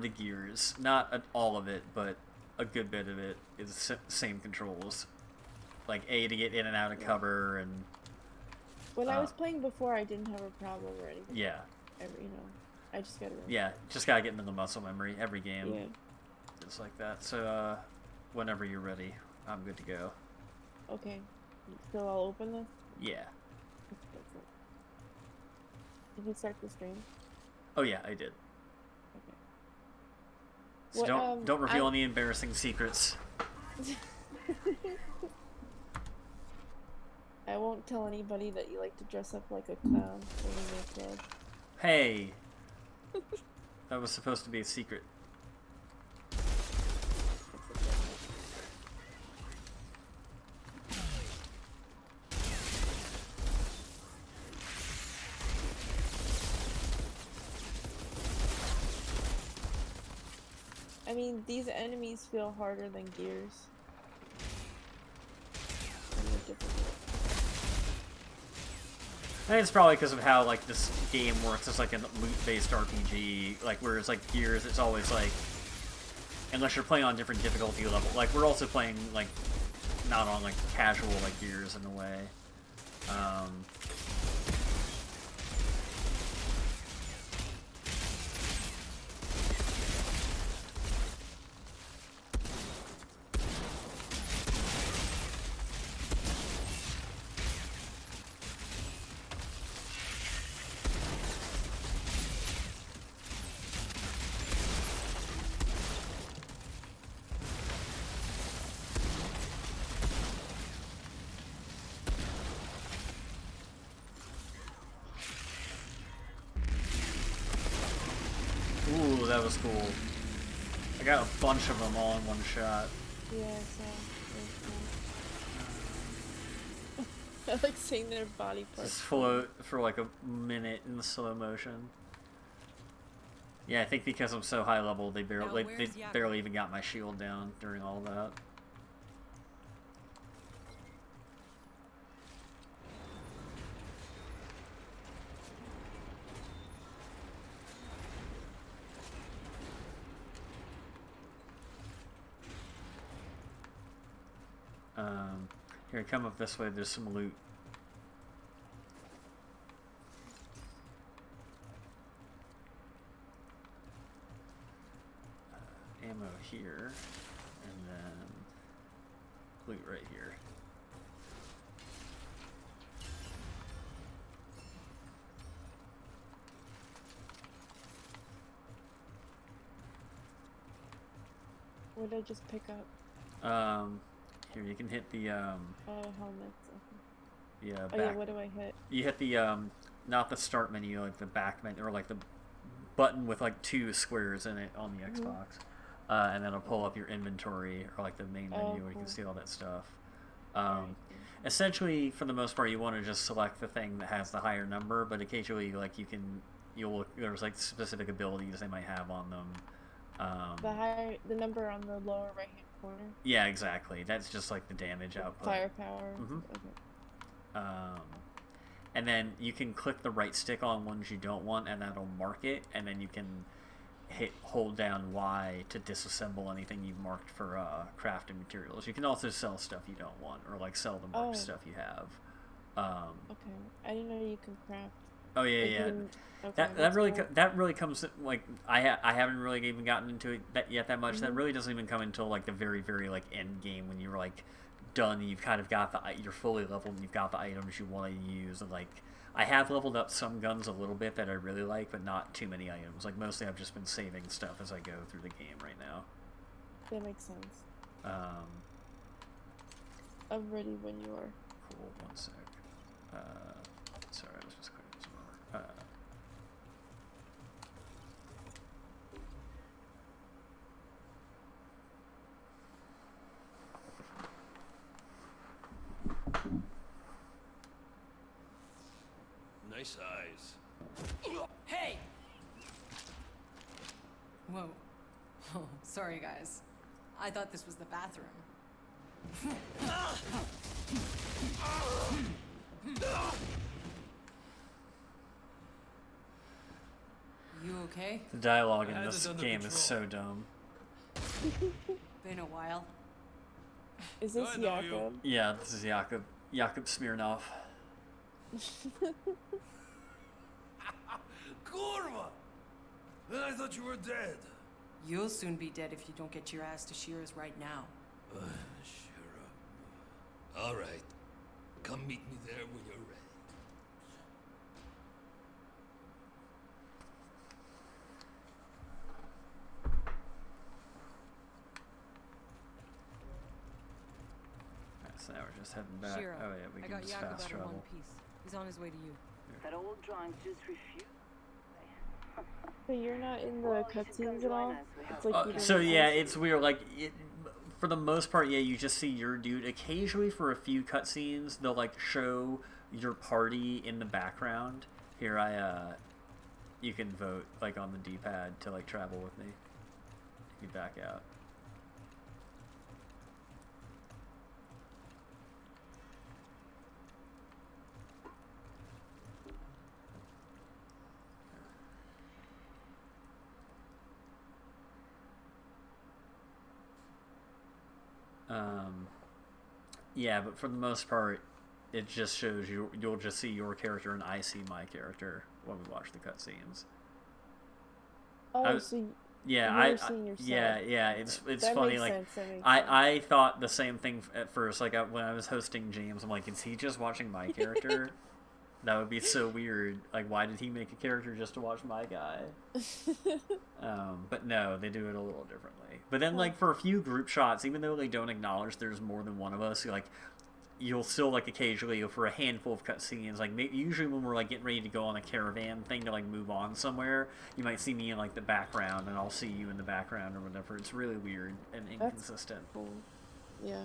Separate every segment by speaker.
Speaker 1: the gears. Not all of it, but a good bit of it is same controls. Like A to get in and out of cover, and
Speaker 2: when I was playing before, I didn't have a problem or anything.
Speaker 1: Yeah.
Speaker 2: I just gotta.
Speaker 1: Yeah, just gotta get into the muscle memory. Every game is like that. So, whenever you're ready, I'm good to go.
Speaker 2: Okay. So I'll open this?
Speaker 1: Yeah.
Speaker 2: Did you start the stream?
Speaker 1: Oh yeah, I did.
Speaker 2: Okay.
Speaker 1: So don't reveal any embarrassing secrets.
Speaker 2: I won't tell anybody that you like to dress up like a clown when you make love.
Speaker 1: Hey! That was supposed to be a secret.
Speaker 2: I mean, these enemies feel harder than gears.
Speaker 1: I think it's probably because of how like this game works. It's like a loot-based RPG. Like whereas like Gears, it's always like, unless you're playing on different difficulty level. Like we're also playing like not on like casual like Gears in a way. Ooh, that was cool. I got a bunch of them all in one shot.
Speaker 2: Yeah, I like seeing their body parts.
Speaker 1: Just float for like a minute in the slow motion. Yeah, I think because I'm so high level, they barely even got my shield down during all that. Here, come up this way, there's some loot. Ammo here, and then loot right here.
Speaker 2: What did I just pick up?
Speaker 1: Here, you can hit the,
Speaker 2: helmets. Okay.
Speaker 1: Yeah,
Speaker 2: back. Oh yeah, what do I hit?
Speaker 1: You hit the, not the start menu, like the back menu, or like the button with like 2 squares in it on the Xbox. And then it'll pull up your inventory, or like the main menu where you can see all that stuff. Essentially, for the most part, you want to just select the thing that has the higher number, but occasionally, like, you'll look, there's like specific abilities they might have on them.
Speaker 2: The number on the lower right hand corner.
Speaker 1: Yeah, exactly. That's just like the damage output.
Speaker 2: Firepower.
Speaker 1: Okay. And then you can click the right stick on ones you don't want, and that'll mark it, and then you can hold down Y to disassemble anything you've marked for crafting materials. You can also sell stuff you don't want, or like sell the marked stuff you have.
Speaker 2: Okay, I didn't know you can craft.
Speaker 1: Oh yeah, yeah. Okay, that really comes like I haven't really even gotten into it that much. That really doesn't even come until like the very like end game when you're like done. You've kind of got you're fully leveled and you've got the items you want to use. And like I have leveled up some guns a little bit that I really like, but not too many items. Like mostly I've just been saving stuff as I go through the game right now.
Speaker 2: That makes sense. I'm ready when you are.
Speaker 1: Cool. 1 sec. Sorry, I was just clearing some more.
Speaker 3: Nice eyes.
Speaker 4: Hey! Whoa. Oh, sorry, guys. I thought this was the bathroom. You okay?
Speaker 1: The dialogue
Speaker 3: I
Speaker 1: in
Speaker 3: had
Speaker 1: this
Speaker 3: it under
Speaker 1: game is so dumb.
Speaker 4: Been a while.
Speaker 2: Is this
Speaker 3: I know you.
Speaker 2: Jakob?
Speaker 1: Yeah, this is Jakub Smirnov.
Speaker 3: Kurva! Then I thought you were dead.
Speaker 4: You'll soon be dead if you don't get your ass to Shira's right now.
Speaker 3: Sure. All right. Come meet me there when you're ready.
Speaker 1: Alright, so now we're just heading back.
Speaker 4: Shira,
Speaker 1: Oh yeah, we
Speaker 4: I
Speaker 1: can
Speaker 4: got
Speaker 1: just
Speaker 4: Jakob
Speaker 1: fast
Speaker 4: out of one
Speaker 1: travel.
Speaker 4: piece. He's on his way to you.
Speaker 5: That old drawing just refused.
Speaker 2: But you're not in the
Speaker 5: Well, you should come
Speaker 2: cutscenes at
Speaker 5: join
Speaker 2: all?
Speaker 5: us. We have
Speaker 2: It's like you don't
Speaker 1: So yeah,
Speaker 2: actually-
Speaker 1: it's weird. Like, for the most part, yeah, you just see your dude. Occasionally, for a few cutscenes, they'll like show your party in the background. Here, you can vote like on the D-pad to like travel with me. You back out. Yeah, but for the most part, it just shows you. You'll just see your character, and I see my character when we watch the cutscenes.
Speaker 2: Oh, so
Speaker 1: Yeah,
Speaker 2: you're seeing yourself.
Speaker 1: yeah. It's
Speaker 2: that
Speaker 1: funny.
Speaker 2: makes
Speaker 1: Like,
Speaker 2: sense. That makes sense.
Speaker 1: I thought the same thing at first. Like when I was hosting James, I'm like, is he just watching my character? That would be so weird. Like, why did he make a character just to watch my guy? But no, they do it a little differently. But then, like, for a few group shots, even though they don't acknowledge there's more than one of us, like, you'll still, like, occasionally, for a handful of cutscenes, like, usually when we're, like, getting ready to go on a caravan thing to, like, move on somewhere, you might see me in, like, the background, and I'll see you in the background or whatever. It's really weird and inconsistent.
Speaker 2: Cool. Yeah.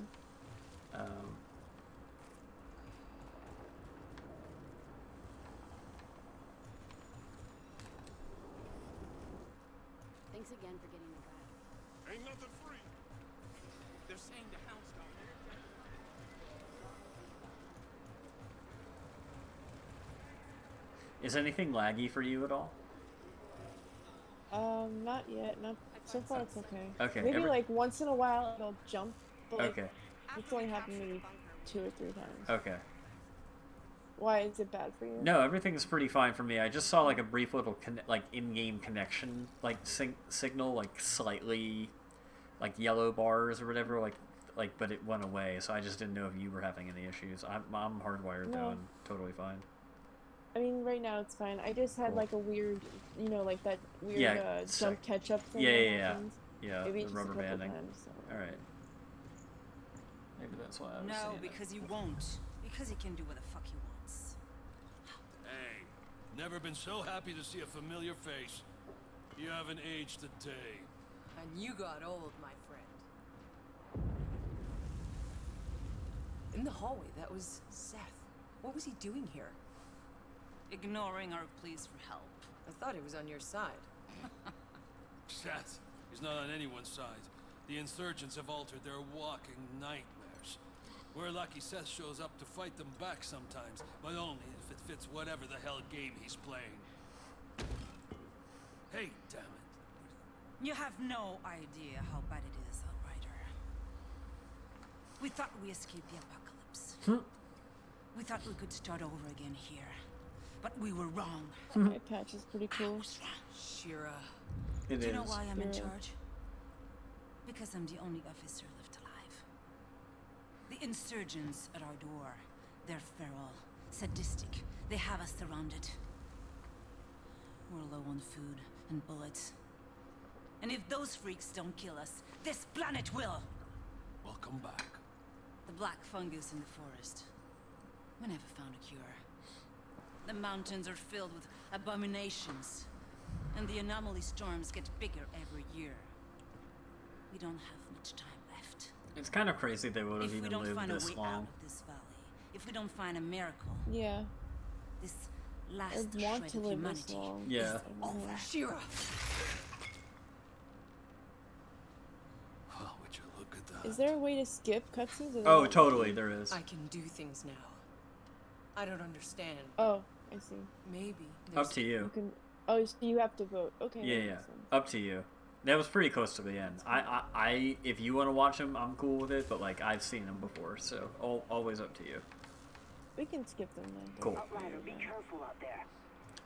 Speaker 6: Thanks again for getting me back.
Speaker 7: Ain't nothing free. They're saying the hound's down here.
Speaker 1: Is anything laggy for you at all?
Speaker 2: Not yet. Not so far. It's okay.
Speaker 1: Okay,
Speaker 2: Maybe like once in a while it'll jump. But, like,
Speaker 1: Okay.
Speaker 2: it's only happened maybe 2 or 3 times.
Speaker 1: Okay.
Speaker 2: Why is it bad for you?
Speaker 1: No, everything's pretty fine for me. I just saw like a brief little like in-game connection like signal, like slightly like yellow bars or whatever, like but it went away. So I just didn't know if you were having any issues. I'm hardwired though,
Speaker 2: No.
Speaker 1: and totally fine.
Speaker 2: I mean, right now it's fine. I just had
Speaker 1: Cool.
Speaker 2: like a weird, like that weird
Speaker 1: Yeah,
Speaker 2: jump catch-up thing.
Speaker 1: Yeah,
Speaker 2: that
Speaker 1: yeah, yeah.
Speaker 2: happens.
Speaker 1: Yeah,
Speaker 2: Maybe
Speaker 1: the
Speaker 2: just a
Speaker 1: rubber
Speaker 2: couple
Speaker 1: banding.
Speaker 2: times, so.
Speaker 1: All right. Maybe that's why I was
Speaker 4: No,
Speaker 1: seeing it.
Speaker 4: because he won't. Because he can do what the fuck he wants.
Speaker 3: Hey, never been so happy to see a familiar face. You haven't aged a day.
Speaker 4: And you got old, my friend. In the hallway, that was Seth. What was he doing here?
Speaker 8: Ignoring our pleas for help.
Speaker 4: I thought he was on your side.
Speaker 3: Seth, he's not on anyone's side. The insurgents have altered their walking nightmares. We're lucky Seth shows up to fight them back sometimes, but only if it fits whatever the hell game he's playing. Hey, damn it.
Speaker 8: You have no idea how bad it is, Outrider. We thought we escaped the apocalypse. We thought we could start over again here. But we were wrong.
Speaker 2: My patch is pretty cool.
Speaker 4: Shira.
Speaker 1: It
Speaker 8: Do you know
Speaker 1: is.
Speaker 8: why I'm in
Speaker 2: Yeah.
Speaker 8: charge? Because I'm the only officer left alive. The insurgents at our door. They're feral, sadistic. They have us surrounded. We're low on food and bullets. And if those freaks don't kill us, this planet will!
Speaker 3: Welcome back.
Speaker 8: The black fungus in the forest. We never found a cure. The mountains are filled with abominations. And the anomaly storms get bigger every year. We don't have much time left.
Speaker 1: It's kind of crazy they would have
Speaker 8: If we
Speaker 1: even
Speaker 8: don't
Speaker 1: lived
Speaker 8: find a
Speaker 1: this
Speaker 8: way out
Speaker 1: long.
Speaker 8: of this valley, if we don't find a miracle,
Speaker 2: Yeah.
Speaker 8: this
Speaker 2: I
Speaker 8: last
Speaker 2: want
Speaker 8: shred
Speaker 2: to
Speaker 8: of
Speaker 2: live
Speaker 8: humanity
Speaker 2: this long.
Speaker 1: Yeah.
Speaker 8: is over.
Speaker 4: Shira!
Speaker 3: Oh, would you look at that?
Speaker 2: Is there a way to skip cutscenes? or
Speaker 1: Oh,
Speaker 2: not?
Speaker 1: totally, there is.
Speaker 4: I can do things now. I don't understand.
Speaker 2: Oh, I see.
Speaker 4: Maybe
Speaker 1: Up
Speaker 4: there's
Speaker 1: to you.
Speaker 2: You can. Oh, so you have to vote. Okay,
Speaker 1: Yeah,
Speaker 2: that
Speaker 1: yeah.
Speaker 2: makes sense.
Speaker 1: Up to you. That was pretty close to the end. I if you want to watch them, I'm cool with it. But like I've seen them before, so always up to you.
Speaker 2: We can skip them then.
Speaker 1: Cool.
Speaker 5: Outrider, be careful out there.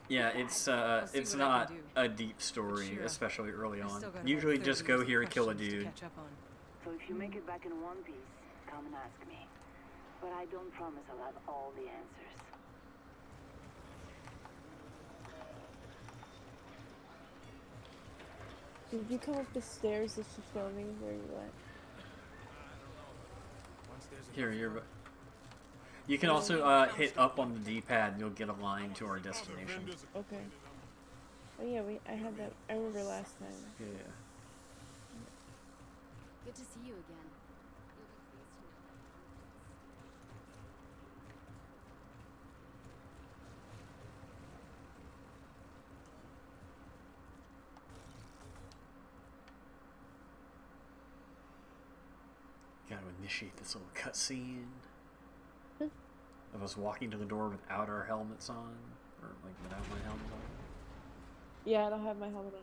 Speaker 1: Yeah, it's
Speaker 4: see
Speaker 1: it's
Speaker 4: what I
Speaker 1: not
Speaker 4: can do.
Speaker 1: a deep story,
Speaker 4: Sure.
Speaker 1: especially early
Speaker 4: I
Speaker 1: on.
Speaker 4: still got about
Speaker 1: Usually
Speaker 4: 30
Speaker 1: just go
Speaker 4: years of
Speaker 1: here and kill a
Speaker 4: questions to
Speaker 1: dude.
Speaker 4: catch up on.
Speaker 5: So if you make it back in one piece, come and ask me. But I don't promise I'll have all the answers.
Speaker 2: Did you come up the stairs as she's filming where you went?
Speaker 7: Once there's
Speaker 1: Here,
Speaker 7: enough
Speaker 1: you're.
Speaker 7: work,
Speaker 1: You can also hit up on the D-pad and you'll get a line to our destination.
Speaker 2: Okay. Oh yeah, I had that. I remember last time.
Speaker 1: Yeah.
Speaker 6: Good to see you again. You'll be pleased to know that
Speaker 1: Gotta initiate this little cutscene of us walking to the door without our helmets on, or like without my helmet on.
Speaker 2: Yeah, I don't have my helmet on.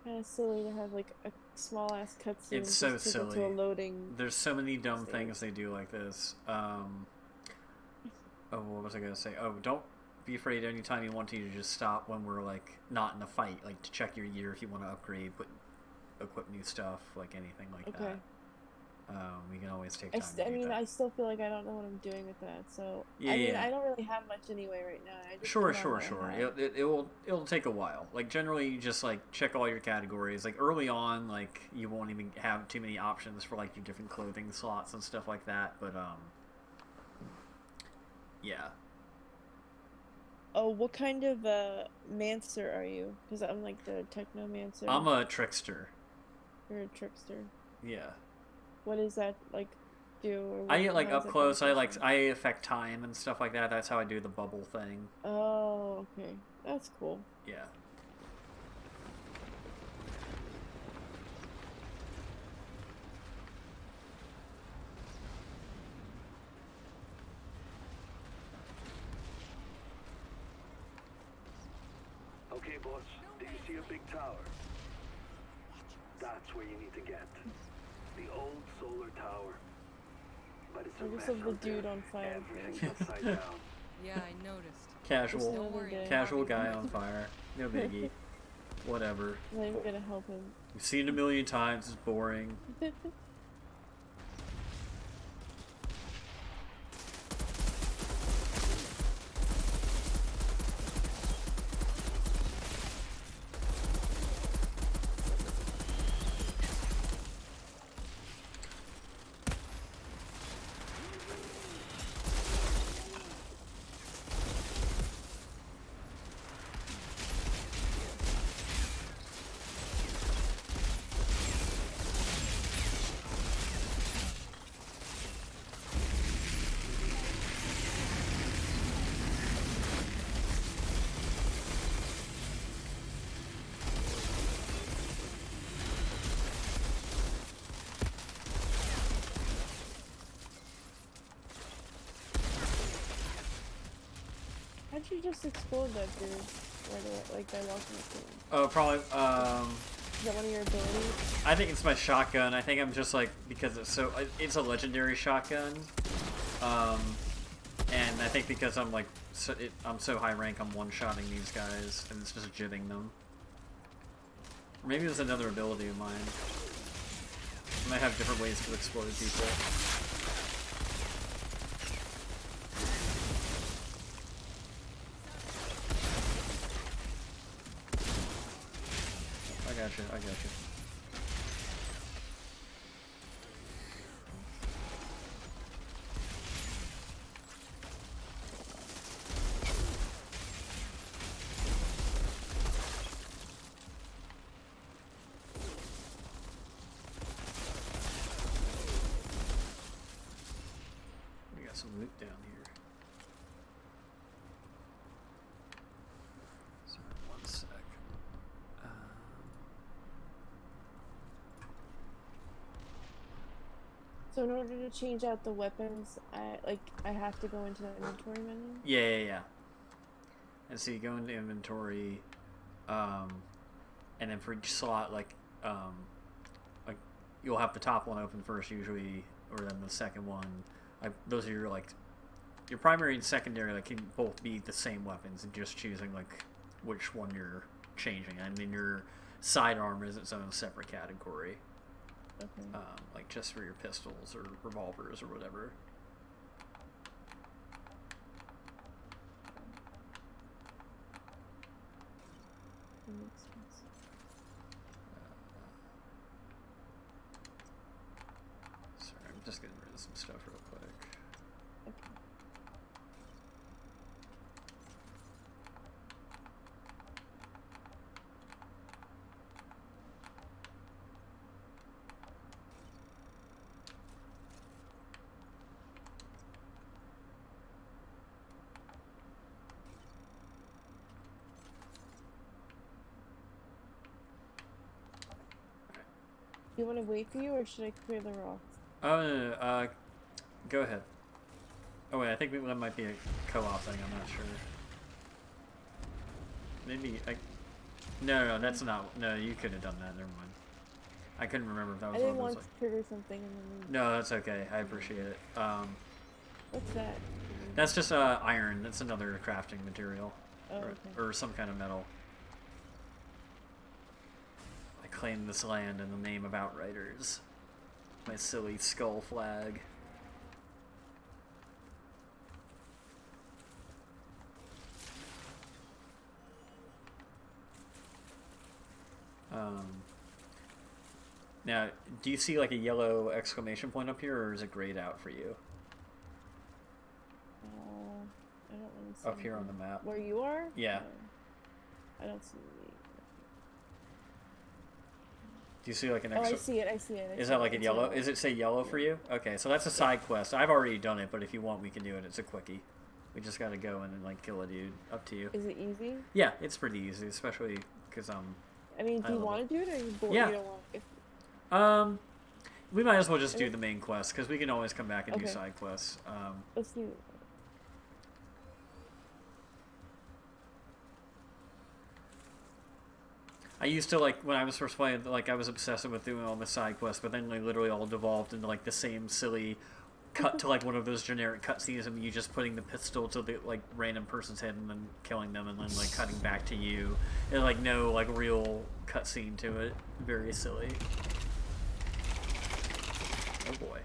Speaker 2: Kind of silly to have like a small ass cutscene.
Speaker 1: It's so
Speaker 2: just take it to a
Speaker 1: silly.
Speaker 2: loading.
Speaker 1: There's so many dumb
Speaker 2: stage.
Speaker 1: things they do like this. Oh, what was I gonna say? Oh, don't be afraid anytime you want to just stop when we're like not in a fight, like to check your gear if you want to upgrade, equip new stuff, like anything like
Speaker 2: Okay.
Speaker 1: that. We can always take time.
Speaker 2: I mean, I still feel like I don't know what I'm doing with that. So
Speaker 1: Yeah,
Speaker 2: I mean,
Speaker 1: yeah.
Speaker 2: I don't really have much anyway right now. I just
Speaker 1: Sure,
Speaker 2: put on
Speaker 1: sure,
Speaker 2: what I
Speaker 1: sure.
Speaker 2: have.
Speaker 1: It'll take a while. Like generally, you just like check all your categories. Like early on, like you won't even have too many options for like your different clothing slots and stuff like that. But yeah.
Speaker 2: Oh, what kind of mancer are you? Because I'm like the technomancer.
Speaker 1: I'm a trickster.
Speaker 2: You're a trickster.
Speaker 1: Yeah.
Speaker 2: What does that like do? Or
Speaker 1: I get like
Speaker 2: how is
Speaker 1: up
Speaker 2: that
Speaker 1: close.
Speaker 2: beneficial?
Speaker 1: I affect time and stuff like that. That's how I do the bubble thing.
Speaker 2: Oh, okay, that's cool.
Speaker 1: Yeah.
Speaker 9: Okay, boss. Do you see a big tower? That's where you need to get. The old solar tower. But it's a
Speaker 2: I just
Speaker 9: mess
Speaker 2: love the
Speaker 9: out
Speaker 2: dude
Speaker 9: there.
Speaker 2: on fire.
Speaker 9: Everything's upside down.
Speaker 4: Yeah, I noticed.
Speaker 1: Casual.
Speaker 2: Just another day.
Speaker 1: Casual guy on fire. No biggie. Whatever.
Speaker 2: I'm not even gonna help him.
Speaker 1: We've seen it a million times. It's boring.
Speaker 2: How'd you just explode that dude right away, like by walking into him?
Speaker 1: Oh, probably.
Speaker 2: Is that one of your abilities?
Speaker 1: I think it's my shotgun. I think I'm just like because it's a legendary shotgun. And I think because I'm like I'm so high rank, I'm one-shotting these guys, and it's just jibbing them. Or maybe it's another ability of mine. I might have different ways to explode people. I got you. We got some loot down here. Sorry, one sec.
Speaker 2: So in order to change out the weapons, I have to go into the inventory menu.
Speaker 1: Yeah. And so you go into inventory, and then for each slot, like you'll have the top one open first usually, or then the second one. Those are your primary and secondary. Like can both be the same weapons, and just choosing like which one you're changing. And then your sidearm is its own separate category.
Speaker 2: Okay.
Speaker 1: Like just for your pistols or revolvers or whatever.
Speaker 2: That makes sense.
Speaker 1: Sorry, I'm just getting rid of some stuff real quick.
Speaker 2: Okay. Do you want to wait for you, or should I clear the rocks?
Speaker 1: Oh, no. Go ahead. Oh, wait, I think that might be a co-op thing, I'm not sure. Maybe, No, that's not... No, you could have done that, never mind. I couldn't remember if that was
Speaker 2: I didn't
Speaker 1: one of
Speaker 2: want
Speaker 1: those,
Speaker 2: to trigger something and then...
Speaker 1: No, that's okay, I appreciate it.
Speaker 2: What's that?
Speaker 1: That's just iron, that's another crafting material.
Speaker 2: Oh, okay.
Speaker 1: Or some kind of metal. I claim this land in the name of Outriders. My silly skull flag. Now, do you see like a yellow exclamation point up here, or is it grayed out for you?
Speaker 2: I don't really see
Speaker 1: Up here on
Speaker 2: anything.
Speaker 1: the map.
Speaker 2: Where you are?
Speaker 1: Yeah.
Speaker 2: I don't see any.
Speaker 1: Do you see like an
Speaker 2: Oh, I see it. I see it.
Speaker 1: Is that like a yellow? Does it say yellow for you? Okay, so that's a side quest. I've already done it, but if you want, we can do it. It's a quickie. We just gotta go in and like kill a dude. Up to you.
Speaker 2: Is it easy?
Speaker 1: Yeah, it's pretty easy, especially because
Speaker 2: I mean, do you want to do it, or are you bored?
Speaker 1: Yeah.
Speaker 2: You don't want?
Speaker 1: We might as well just do the main quest because we can always come back and do side quests.
Speaker 2: Let's do.
Speaker 1: I used to like when I was first playing, like I was obsessive with doing all the side quests, but then they literally all devolved into like the same silly cut to like one of those generic cutscenes of you just putting the pistol to the like random person's head and then killing them and then like cutting back to you. And like no like real cutscene to it. Very silly. Oh boy.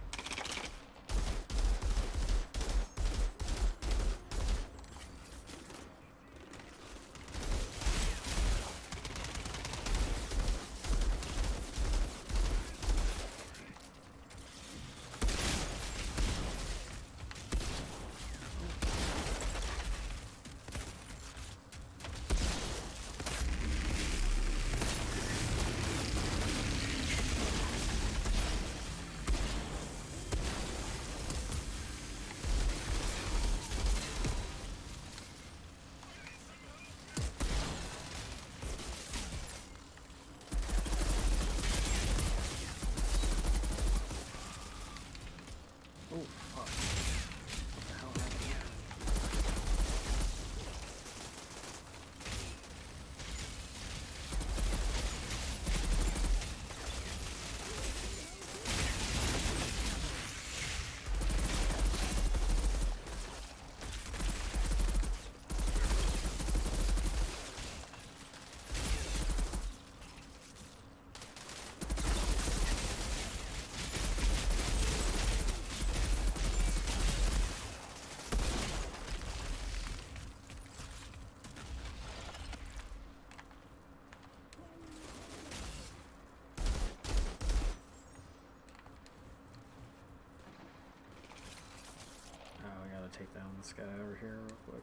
Speaker 1: Take down this guy over here real quick.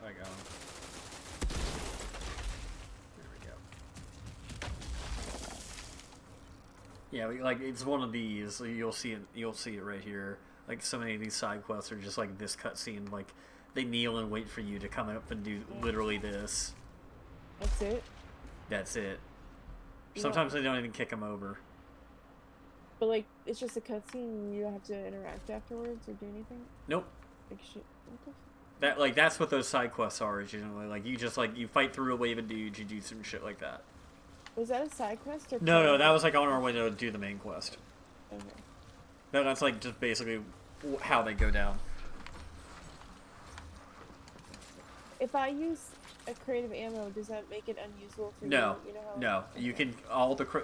Speaker 1: I got him. There we go. Yeah, like it's one of these. You'll see it. You'll see it right here. Like so many of these side quests are just like this cutscene. Like they kneel and wait for you to come up and do literally this.
Speaker 2: That's it.
Speaker 1: That's it. Sometimes they don't even kick them over.
Speaker 2: But like, it's just a cutscene. You don't have to interact afterwards or do anything.
Speaker 1: Nope.
Speaker 2: Like shit.
Speaker 1: That's what those side quests are. Is generally like you just like you fight through a wave of dudes, you do some shit like that.
Speaker 2: Was that a side quest or?
Speaker 1: No, that was like on our way to do the main quest.
Speaker 2: Okay.
Speaker 1: That's like just basically how they go down.
Speaker 2: If I use a crate of ammo, does that make it unusable for
Speaker 1: No,
Speaker 2: you? You know how
Speaker 1: no. Okay. You can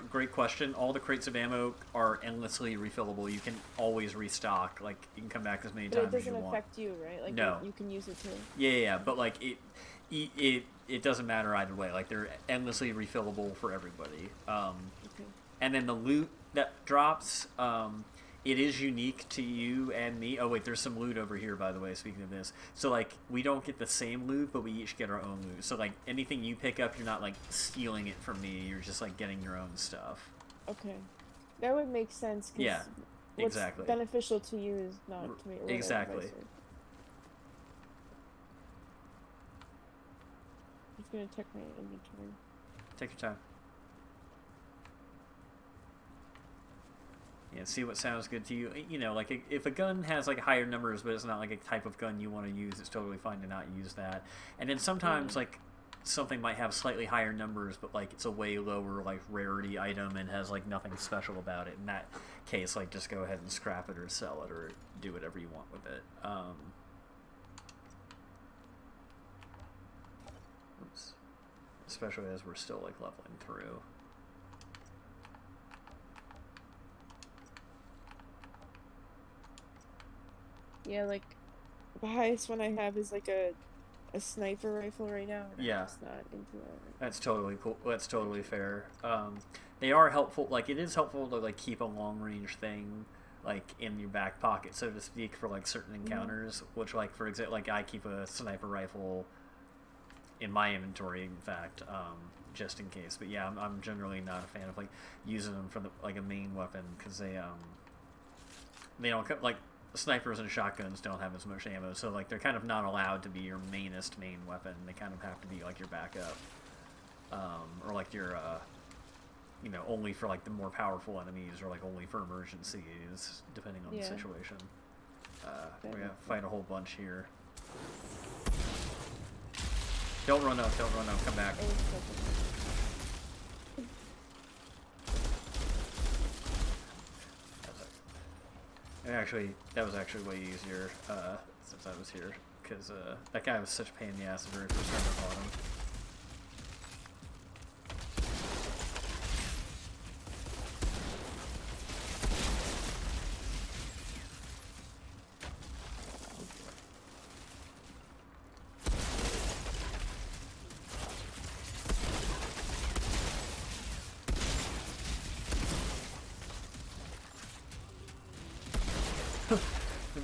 Speaker 1: great question. All the crates of ammo are endlessly refillable. You can always restock. Like you can come back as many times as you want.
Speaker 2: But it doesn't affect you, right? Like
Speaker 1: no.
Speaker 2: You can use it too.
Speaker 1: Yeah. But like it doesn't matter either way. Like they're endlessly refillable for everybody.
Speaker 2: Okay.
Speaker 1: And then the loot that drops, it is unique to you and me. Oh wait, there's some loot over here, by the way, speaking of this. So like, we don't get the same loot, but we each get our own loot. So like, anything you pick up, you're not like stealing it from me, you're just like getting your own stuff.
Speaker 2: Okay. That would make sense. Cause
Speaker 1: yeah, exactly.
Speaker 2: What's beneficial to you is not to me.
Speaker 1: Exactly.
Speaker 2: I'm just gonna check my inventory.
Speaker 1: Take your time. Yeah, see what sounds good to you. You know, like if a gun has like higher numbers, but it's not like a type of gun you want to use, it's totally fine to not use that. And then sometimes like something might have slightly higher numbers, but like it's a way lower like rarity item and has like nothing special about it. In that case, like just go ahead and scrap it or sell it or do whatever you want with it. Oops. Especially as we're still like leveling through.
Speaker 2: Yeah, like the highest one I have is like a sniper rifle right now. And
Speaker 1: yeah,
Speaker 2: I'm just not into that.
Speaker 1: That's totally cool. That's totally fair. They are helpful. Like it is helpful to like keep a long range thing like in your back pocket, so to speak, for like certain encounters. Which, like for example, like I keep a sniper rifle in my inventory, in fact, just in case. But yeah, I'm generally not a fan of like using them for like a main weapon because they don't like. Snipers and shotguns don't have as much ammo, so like they're kind of not allowed to be your main weapon. They kind of have to be like your backup, or like your you know, only for like the more powerful enemies, or like only for emergencies, depending on the situation. We're gonna fight a whole bunch here. Don't run up, come back. Actually, that was actually way easier since I was here, because that guy was such a pain in the ass the very first time I fought him.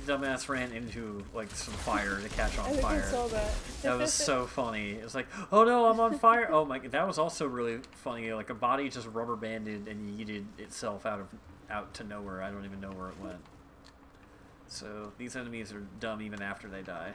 Speaker 1: Dumbass ran into like some fire to catch on fire.
Speaker 2: I saw that.
Speaker 1: That was so funny. It was like, oh no, I'm on fire. Oh my god, that was also really funny. Like a body just rubber banded and yeeted itself out to nowhere. I don't even know where it went. So these enemies are dumb even after they die.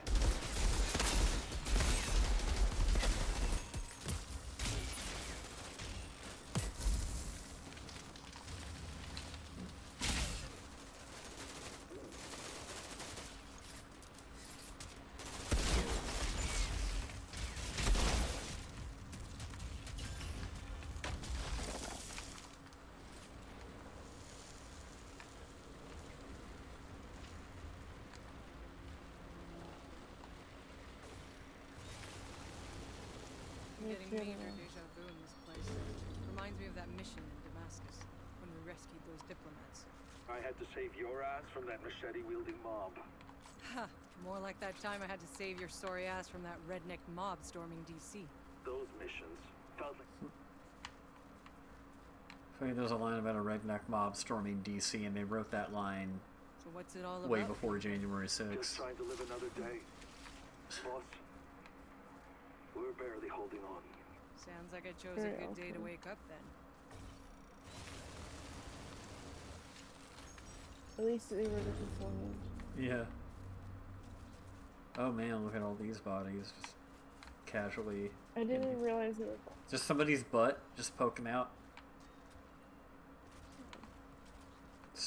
Speaker 4: Getting major deja vu in this place. Reminds me of that mission in Damascus, when we rescued those diplomats.
Speaker 9: I had to save your ass from that machete-wielding mob.
Speaker 4: Ha! More like that time I had to save your sorry ass from that redneck mob storming D.C.
Speaker 9: Those missions felt like...
Speaker 1: I think there's a line about a redneck mob storming D.C. and they wrote that line
Speaker 4: So what's it all about?
Speaker 1: way before January 6th.
Speaker 9: Just trying to live another day. Boss, we're barely holding on.
Speaker 4: Sounds like I chose a good day to wake up then.
Speaker 2: At least they were looking for him.
Speaker 1: Yeah. Oh man, look at all these bodies just casually.
Speaker 2: I didn't realize it was.
Speaker 1: Just somebody's butt just poking out.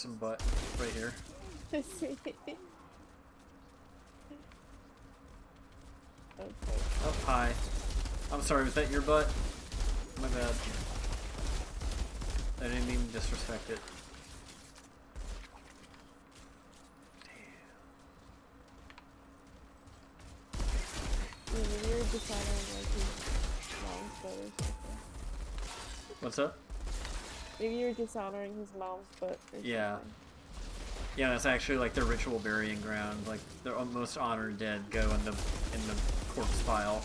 Speaker 1: some butt right here.
Speaker 2: Okay.
Speaker 1: Oh, hi. I'm sorry, was that your butt? My bad. I didn't even disrespect it.
Speaker 2: Yeah, maybe you're dishonoring like his mom's butt or something.
Speaker 1: What's up?
Speaker 2: Maybe you're dishonoring his mom's butt or
Speaker 1: Yeah.
Speaker 2: something.
Speaker 1: Yeah, that's actually like their ritual burying ground. Like the most honored dead go in the corpse pile.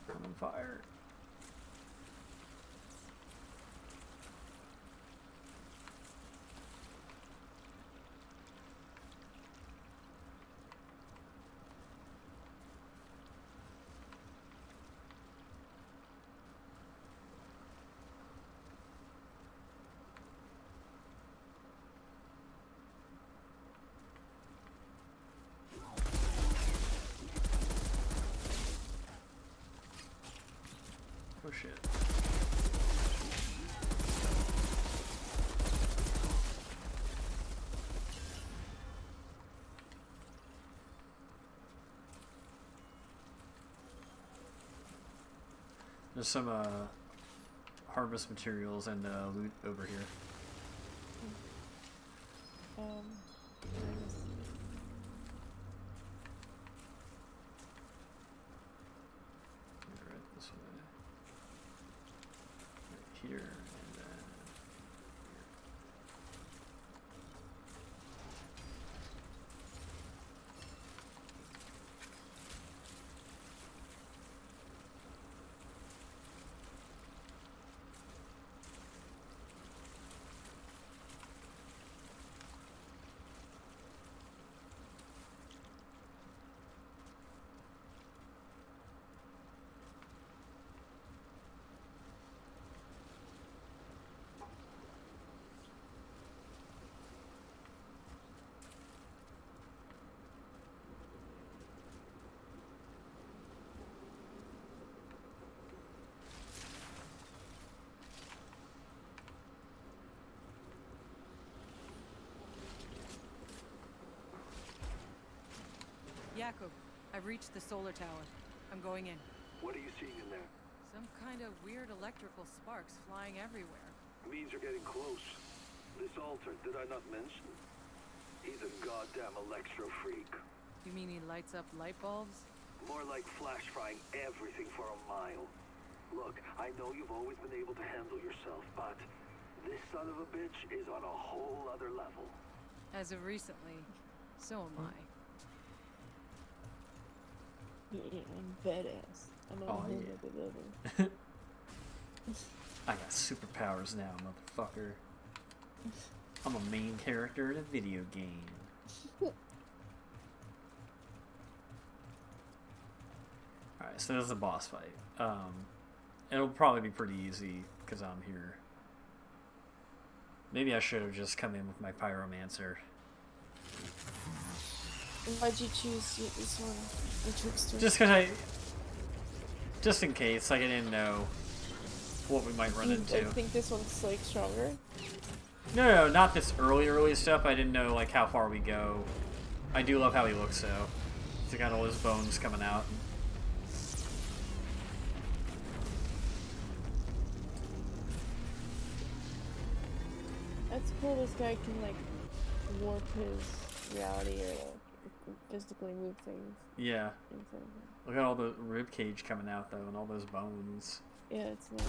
Speaker 1: I'm on fire. Oh shit. There's some harvest materials and loot over here. Right this way. Right here and then here.
Speaker 4: Jakob, I've reached the solar tower. I'm going in.
Speaker 9: What are you seeing in there?
Speaker 4: Some kind of weird electrical sparks flying everywhere.
Speaker 9: Means you're getting close. This altar, did I not mention? He's a goddamn electro freak.
Speaker 4: You mean he lights up light bulbs?
Speaker 9: More like flash frying everything for a mile. Look, I know you've always been able to handle yourself, but this son of a bitch is on a whole other level.
Speaker 4: As of recently, so am I.
Speaker 2: Yeah, I'm badass. I'm on a
Speaker 1: Oh,
Speaker 2: whole
Speaker 1: yeah.
Speaker 2: other level.
Speaker 1: I got superpowers now, motherfucker. I'm a main character in a video game. Alright, so this is a boss fight. It'll probably be pretty easy because I'm here. Maybe I should have just come in with my pyromancer.
Speaker 2: Why'd you choose this one, the trickster?
Speaker 1: Just because just in case, like I didn't know what we might run into.
Speaker 2: I think this one's like stronger.
Speaker 1: No, not this early stuff. I didn't know like how far we go. I do love how he looks though. He's got all his bones coming out.
Speaker 2: That's cool. This guy can like warp his reality or like physically move things.
Speaker 1: Yeah.
Speaker 2: Inside of him.
Speaker 1: Look at all the rib cage coming out though, and all those bones.
Speaker 2: Yeah, it's nice.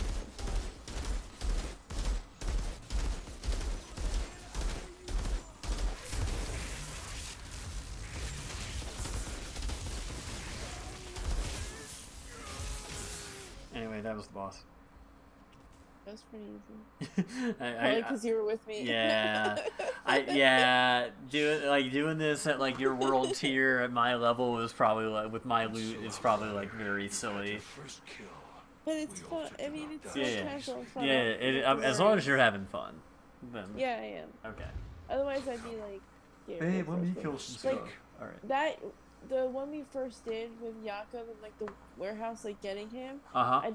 Speaker 1: Anyway, that was the boss.
Speaker 2: That was pretty easy.
Speaker 1: Probably
Speaker 2: because you were with me.
Speaker 1: Yeah, doing this at like your world tier at my level was probably like with my loot is probably like very silly.
Speaker 2: But it's fun. I mean, it's so
Speaker 1: Yeah,
Speaker 2: casual and fun.
Speaker 1: yeah. As long as you're having fun, then
Speaker 2: yeah, I am.
Speaker 1: okay.
Speaker 2: Otherwise, I'd be like, yeah,
Speaker 1: Hey, let me kill some stuff. All right.
Speaker 2: The one we first did with Jakob and like the warehouse, like getting him. I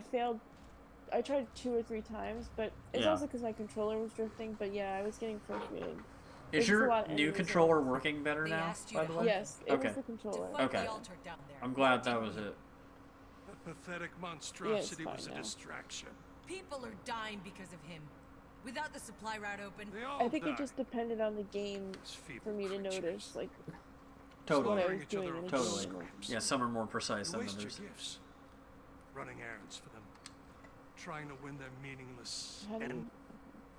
Speaker 2: failed. I tried 2 or 3 times, but it's also because my controller was drifting. But yeah, I was getting frustrated.
Speaker 1: Is your new controller working better now, by the way?
Speaker 2: Yes, it was the controller.
Speaker 1: Okay. I'm glad that was it.
Speaker 3: The pathetic monstrosity was a distraction.
Speaker 4: People are dying because of him. Without the supply route open,
Speaker 2: I think it just depended on the game for me to notice, like,
Speaker 1: totally.
Speaker 2: what I was doing.
Speaker 1: Totally. Yeah, some are more precise than others.
Speaker 3: Gifts, running errands for them, trying to win their meaningless.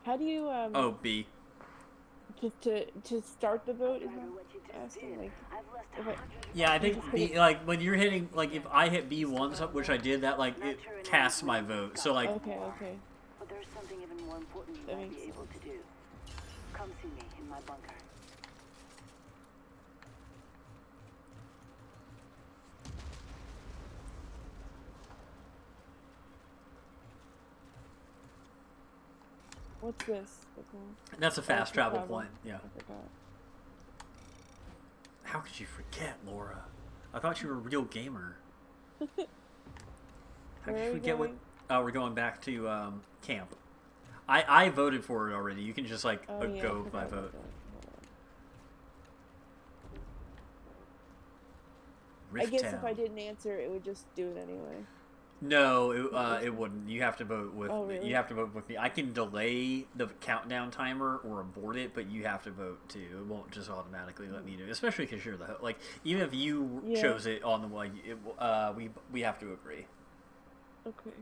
Speaker 2: How do you
Speaker 1: Oh, B.
Speaker 2: To start the vote is not asking like.
Speaker 1: Yeah, I think B, like when you're hitting, like if I hit B once, which I did, that like it casts my vote. So like.
Speaker 2: Okay.
Speaker 5: But there's something even more important you might be able to do. Come see me in my bunker.
Speaker 2: What's this?
Speaker 1: That's a fast travel point. Yeah.
Speaker 2: I forgot.
Speaker 1: How could you forget, Laura? I thought you were a real gamer. How could you forget what? Oh, we're going back to camp. I voted for it already. You can just like go by vote.
Speaker 2: I guess if I didn't answer, it would just do it anyway.
Speaker 1: No, it wouldn't. You have to vote with.
Speaker 2: Oh, really?
Speaker 1: You have to vote with me. I can delay the countdown timer or abort it, but you have to vote too. It won't just automatically let me do it, especially because you're the like. Even if you chose it on the like, we have to agree.
Speaker 2: Okay.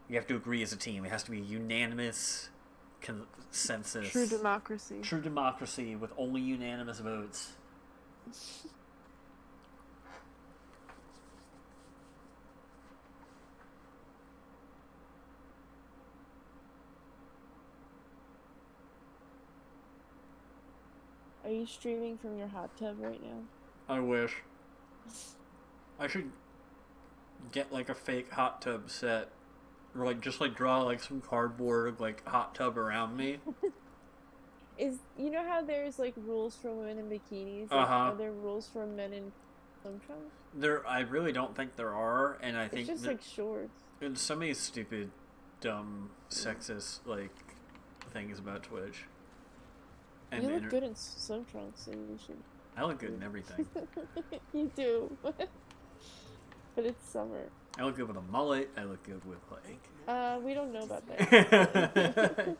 Speaker 1: You have to agree as a team. It has to be a unanimous consensus.
Speaker 2: True democracy.
Speaker 1: True democracy with only unanimous votes.
Speaker 2: Are you streaming from your hot tub right now?
Speaker 1: I wish. I should get like a fake hot tub set. Or like just like draw like some cardboard like hot tub around me.
Speaker 2: You know how there's like rules for women in bikinis? Like, are there rules for men in swim trunks?
Speaker 1: I really don't think there are, and I think
Speaker 2: it's just like shorts.
Speaker 1: And so many stupid, dumb, sexist like things about Twitch. And
Speaker 2: you look good in swim trunks, and you should.
Speaker 1: I look good in everything.
Speaker 2: You do, but it's summer.
Speaker 1: I look good with a mullet. I look good with like.
Speaker 2: We don't know about that.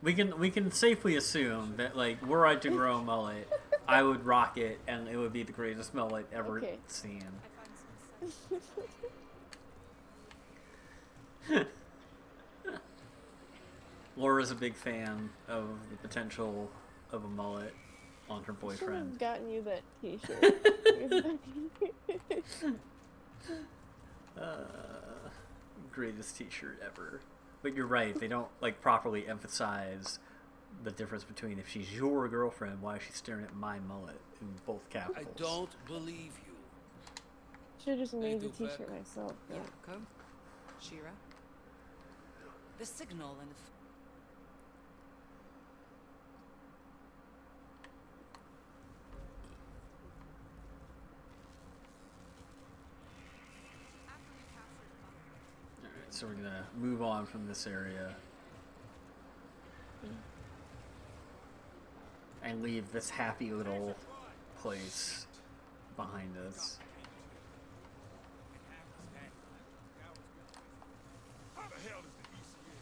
Speaker 1: we can safely assume that like were I to grow a mullet, I would rock it, and it would be the greatest mullet ever seen. Laura's a big fan of the potential of a mullet on her boyfriend.
Speaker 2: I've gotten you that T-shirt.
Speaker 1: Greatest T-shirt ever. But you're right, they don't like properly emphasize the difference between if she's your girlfriend, why is she staring at my mullet in both capitals.
Speaker 3: I don't believe you.
Speaker 2: Should have just made the T-shirt myself.
Speaker 8: Jacob, Shira, the signal and the.
Speaker 1: So we're gonna move on from this area and leave this happy little place behind us.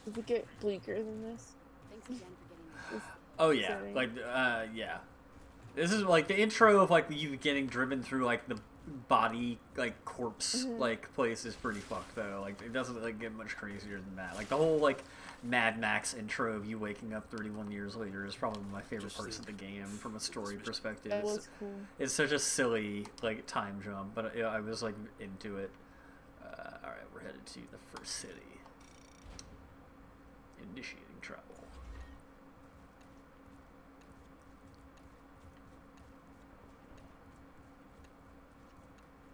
Speaker 2: Does it get bleaker than this?
Speaker 6: Thanks again for getting me.
Speaker 1: Oh yeah, like yeah. This is like the intro of like you getting driven through like the body like corpse like place is pretty fucked though. Like it doesn't like get much crazier than that. Like the whole like Mad Max intro of you waking up 31 years later is probably one of my favorite parts of the game from a story perspective.
Speaker 2: That was cool.
Speaker 1: It's such a silly like time jump, but I was like into it. Alright, we're headed to the first city. Initiating travel.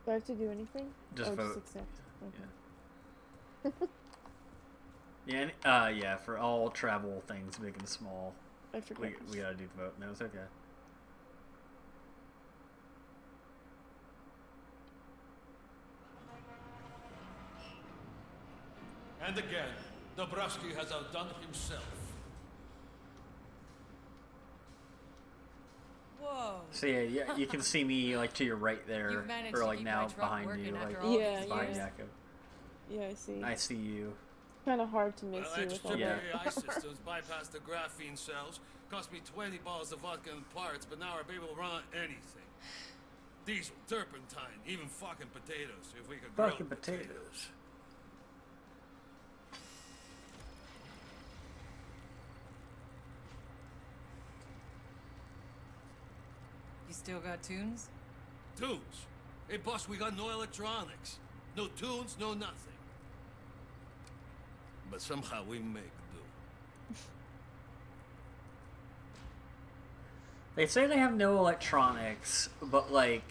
Speaker 2: Do I have to do anything?
Speaker 1: Just vote.
Speaker 2: Just accept. Okay.
Speaker 1: Yeah. Yeah, for all travel things, big and small.
Speaker 2: I forgot.
Speaker 1: We gotta do the vote. No, it's okay.
Speaker 3: And again, Dabrowski has outdone himself.
Speaker 4: Whoa.
Speaker 1: So yeah, you can see me like to your right there,
Speaker 4: You've managed
Speaker 1: or
Speaker 4: to
Speaker 1: like
Speaker 4: keep
Speaker 1: now
Speaker 4: my truck
Speaker 1: behind
Speaker 4: working
Speaker 1: you,
Speaker 4: after
Speaker 1: like
Speaker 4: all
Speaker 2: Yeah,
Speaker 4: these
Speaker 1: behind
Speaker 4: years.
Speaker 1: Jacob.
Speaker 2: Yeah, I see.
Speaker 1: I see you.
Speaker 2: Kind of hard to miss you with all
Speaker 1: Yeah.
Speaker 3: AI systems bypass the graphene cells. Cost me 20 bottles of vodka and parts, but now we're able to run anything. Diesel, turpentine, even fucking potatoes, if we could grill
Speaker 1: Fucking potatoes.
Speaker 4: You still got tunes?
Speaker 3: Tunes? Hey, boss, we got no electronics. No tunes, no nothing. But somehow we make do.
Speaker 1: They say they have no electronics, but like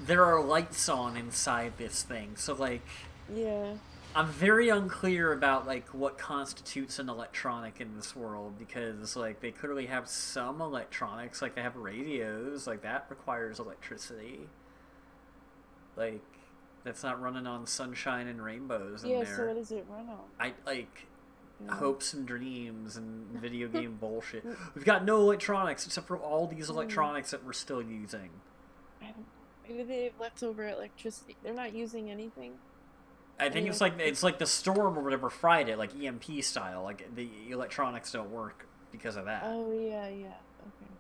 Speaker 1: there are lights on inside this thing. So like
Speaker 2: Yeah.
Speaker 1: I'm very unclear about like what constitutes an electronic in this world, because like they clearly have some electronics, like they have radios, like that requires electricity. Like that's not running on sunshine and rainbows in
Speaker 2: Yeah,
Speaker 1: there.
Speaker 2: so what does it run on?
Speaker 1: I like
Speaker 2: Yeah.
Speaker 1: hopes and dreams and video game bullshit. We've got no electronics except for all these electronics that we're still using.
Speaker 2: Maybe they have leftover electricity. They're not using anything.
Speaker 1: I think it's like the storm or whatever fried it, like EMP style. Like the electronics don't work because of that.
Speaker 2: Oh yeah, yeah. Okay.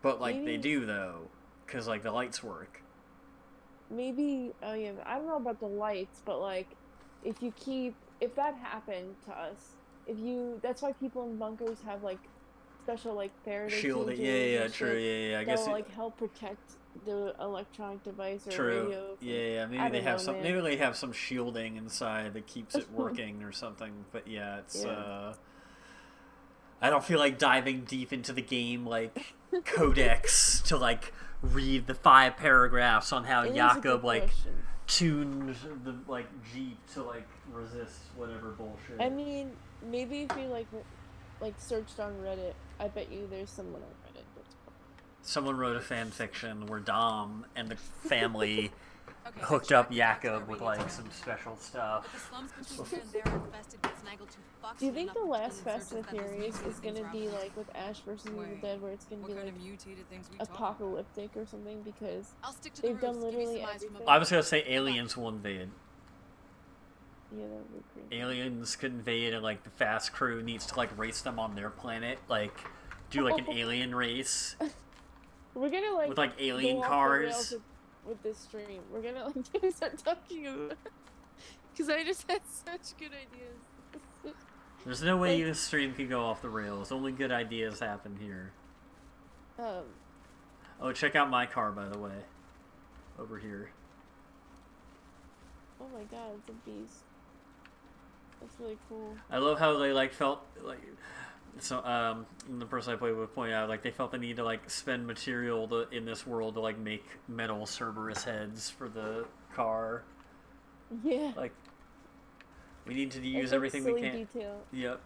Speaker 1: But like they
Speaker 2: Maybe-
Speaker 1: do though, because like the lights work.
Speaker 2: Maybe. Oh yeah. I don't know about the lights, but like, if that happened to us, that's why people in bunkers have like special like Faraday
Speaker 1: Shield it.
Speaker 2: cages
Speaker 1: Yeah,
Speaker 2: and
Speaker 1: true.
Speaker 2: shit
Speaker 1: Yeah. I
Speaker 2: that
Speaker 1: guess
Speaker 2: will like help protect the electronic device or
Speaker 1: true.
Speaker 2: radio. From,
Speaker 1: Yeah.
Speaker 2: I
Speaker 1: Maybe they
Speaker 2: don't
Speaker 1: have
Speaker 2: know,
Speaker 1: some.
Speaker 2: man.
Speaker 1: Maybe they have some shielding inside that keeps it working or something. But yeah, it's.
Speaker 2: Yeah.
Speaker 1: I don't feel like diving deep into the game like codex to like read the 5 paragraphs on how
Speaker 2: It is a
Speaker 1: Jakob
Speaker 2: good
Speaker 1: like
Speaker 2: question.
Speaker 1: tuned the like Jeep to like resist whatever bullshit.
Speaker 2: I mean, maybe if you like searched on Reddit, I bet you there's someone on Reddit that's
Speaker 1: Someone wrote a fan fiction where Dom and the family
Speaker 4: Okay,
Speaker 1: hooked
Speaker 4: so
Speaker 1: up
Speaker 4: check the
Speaker 1: Jakob with
Speaker 4: radio
Speaker 1: like
Speaker 4: tower.
Speaker 1: some special
Speaker 6: But the
Speaker 1: stuff.
Speaker 6: slums between here and there are infested with snaggled tooth fucks.
Speaker 2: Do you
Speaker 6: who
Speaker 2: think
Speaker 6: end
Speaker 2: the
Speaker 6: up
Speaker 2: last
Speaker 6: killing
Speaker 2: Fast and the
Speaker 6: insurgents that
Speaker 2: Furious
Speaker 6: those
Speaker 2: is gonna
Speaker 6: things
Speaker 2: be
Speaker 6: are
Speaker 2: like with Ash versus Evil
Speaker 4: Wait,
Speaker 2: Dead, where it's gonna
Speaker 4: What
Speaker 2: be
Speaker 4: kind
Speaker 2: like
Speaker 4: of mutated things we talking about?
Speaker 2: apocalyptic or something? Because
Speaker 6: I'll stick to the
Speaker 2: they've done
Speaker 6: roofs, give you
Speaker 2: literally
Speaker 6: some eyes from
Speaker 2: everything.
Speaker 6: above.
Speaker 1: I was gonna say aliens will invade.
Speaker 2: yeah, that would be crazy.
Speaker 1: Aliens could invade, and like the fast crew needs to like race them on their planet, like do like an alien race
Speaker 2: We're gonna like
Speaker 1: with like alien
Speaker 2: go off the
Speaker 1: cars.
Speaker 2: rails with this stream. We're gonna like start talking about because I just had such good ideas.
Speaker 1: There's no way
Speaker 2: like-
Speaker 1: this stream can go off the rails. Only good ideas happen here. Oh, check out my car, by the way. Over here.
Speaker 2: Oh my god, it's a beast. That's really cool.
Speaker 1: I love how they like felt like so the person I played with pointed out like they felt the need to like spend material in this world to like make metal Cerberus heads for the car.
Speaker 2: Yeah.
Speaker 1: Like we need to
Speaker 2: It's
Speaker 1: use
Speaker 2: like
Speaker 1: everything we
Speaker 2: silly
Speaker 1: can.
Speaker 2: detail.
Speaker 1: Yep.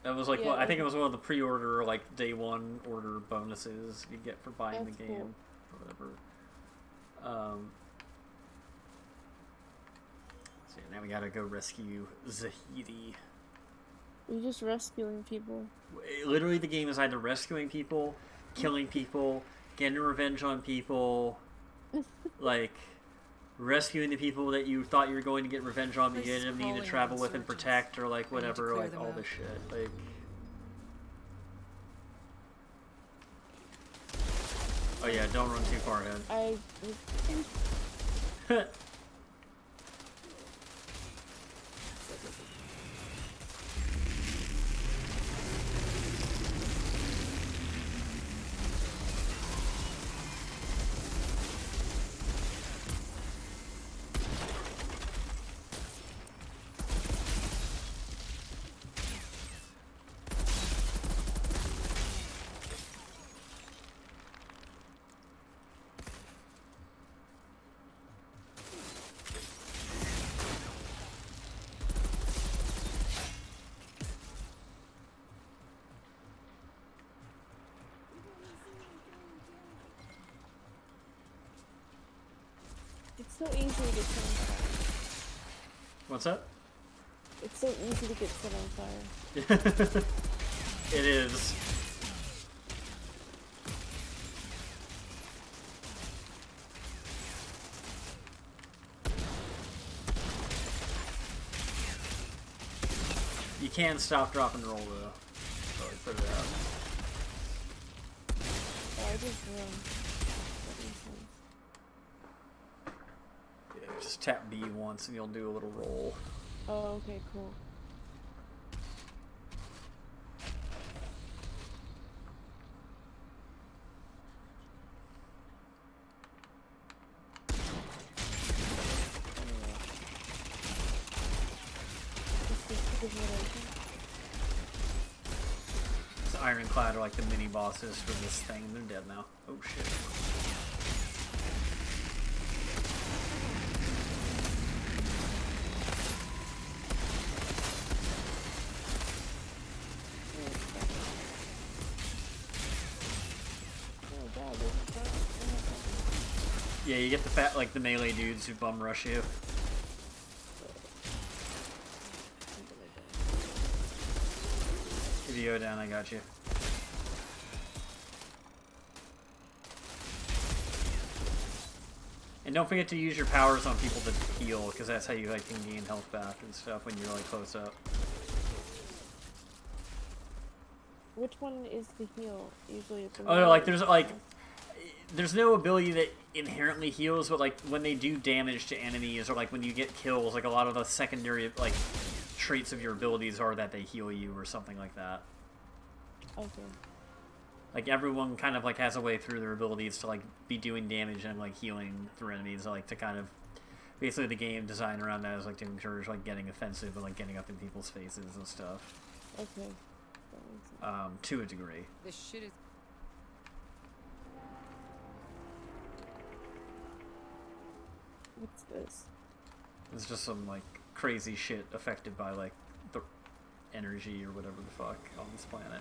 Speaker 1: That was like
Speaker 2: Yeah,
Speaker 1: I think it was one of the pre-order like day one order bonuses you get for buying
Speaker 2: That's
Speaker 1: the game
Speaker 2: cool.
Speaker 1: or whatever. So now we gotta go rescue Zahidi.
Speaker 2: You're just rescuing people.
Speaker 1: Literally, the game is either rescuing people, killing people, getting revenge on people, like rescuing the people that you thought you were going to get revenge on, but you
Speaker 4: Place
Speaker 1: ended up needing to
Speaker 4: crawling
Speaker 1: travel
Speaker 4: with
Speaker 1: with and
Speaker 4: insurgents.
Speaker 1: protect, or like
Speaker 4: We need to
Speaker 1: whatever,
Speaker 4: clear
Speaker 1: like
Speaker 4: them
Speaker 1: all
Speaker 4: out.
Speaker 1: this shit. Like, oh yeah, don't run too far ahead.
Speaker 2: It's so easy to get set on fire.
Speaker 1: What's up?
Speaker 2: It's so easy to get set on fire.
Speaker 1: It is. You can stop, drop, and roll though. So I put it out.
Speaker 2: Oh, I just run. That makes sense.
Speaker 1: Yeah, just tap B once and you'll do a little roll.
Speaker 2: Oh, okay, cool.
Speaker 1: This Ironclad are like the mini bosses for this thing. They're dead now. Oh shit. Yeah, you get the fat, like the melee dudes who bum rush you. If you go down, I got you. And don't forget to use your powers on people to heal, because that's how you like can gain health back and stuff when you're like close up.
Speaker 2: Which one is the heal? Usually it's
Speaker 1: Oh no, like there's no ability that inherently heals, but like when they do damage to enemies or like when you get kills, like a lot of the secondary like traits of your abilities are that they heal you or something like that.
Speaker 2: Okay.
Speaker 1: Like everyone kind of like has a way through their abilities to like be doing damage and like healing through enemies, like to kind of basically the game design around that is like to encourage like getting offensive and like getting up in people's faces and stuff.
Speaker 2: Okay.
Speaker 1: To a degree.
Speaker 4: This shit is.
Speaker 2: What's this?
Speaker 1: It's just some like crazy shit affected by like the energy or whatever the fuck on this planet.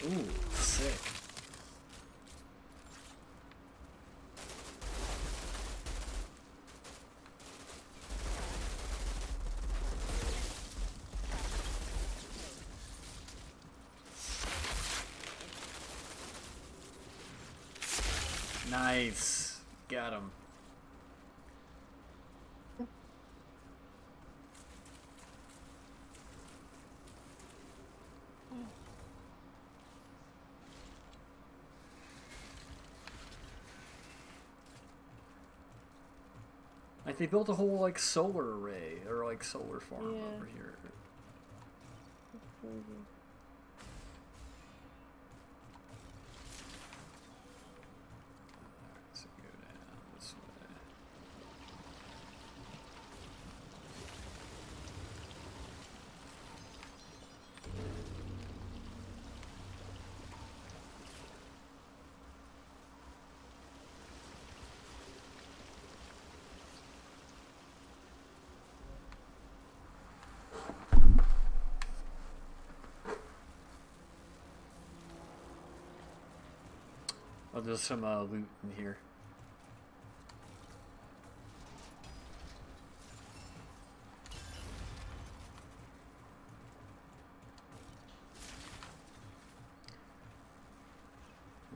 Speaker 1: Ooh, sick. Nice. Got him. Like they built a whole like solar array or like solar farm over here.
Speaker 2: That's crazy.
Speaker 1: So go down this way. Oh, there's some loot in here.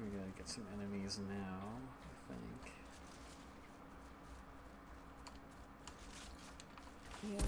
Speaker 1: We gotta get some enemies now, I think.
Speaker 2: Yeah.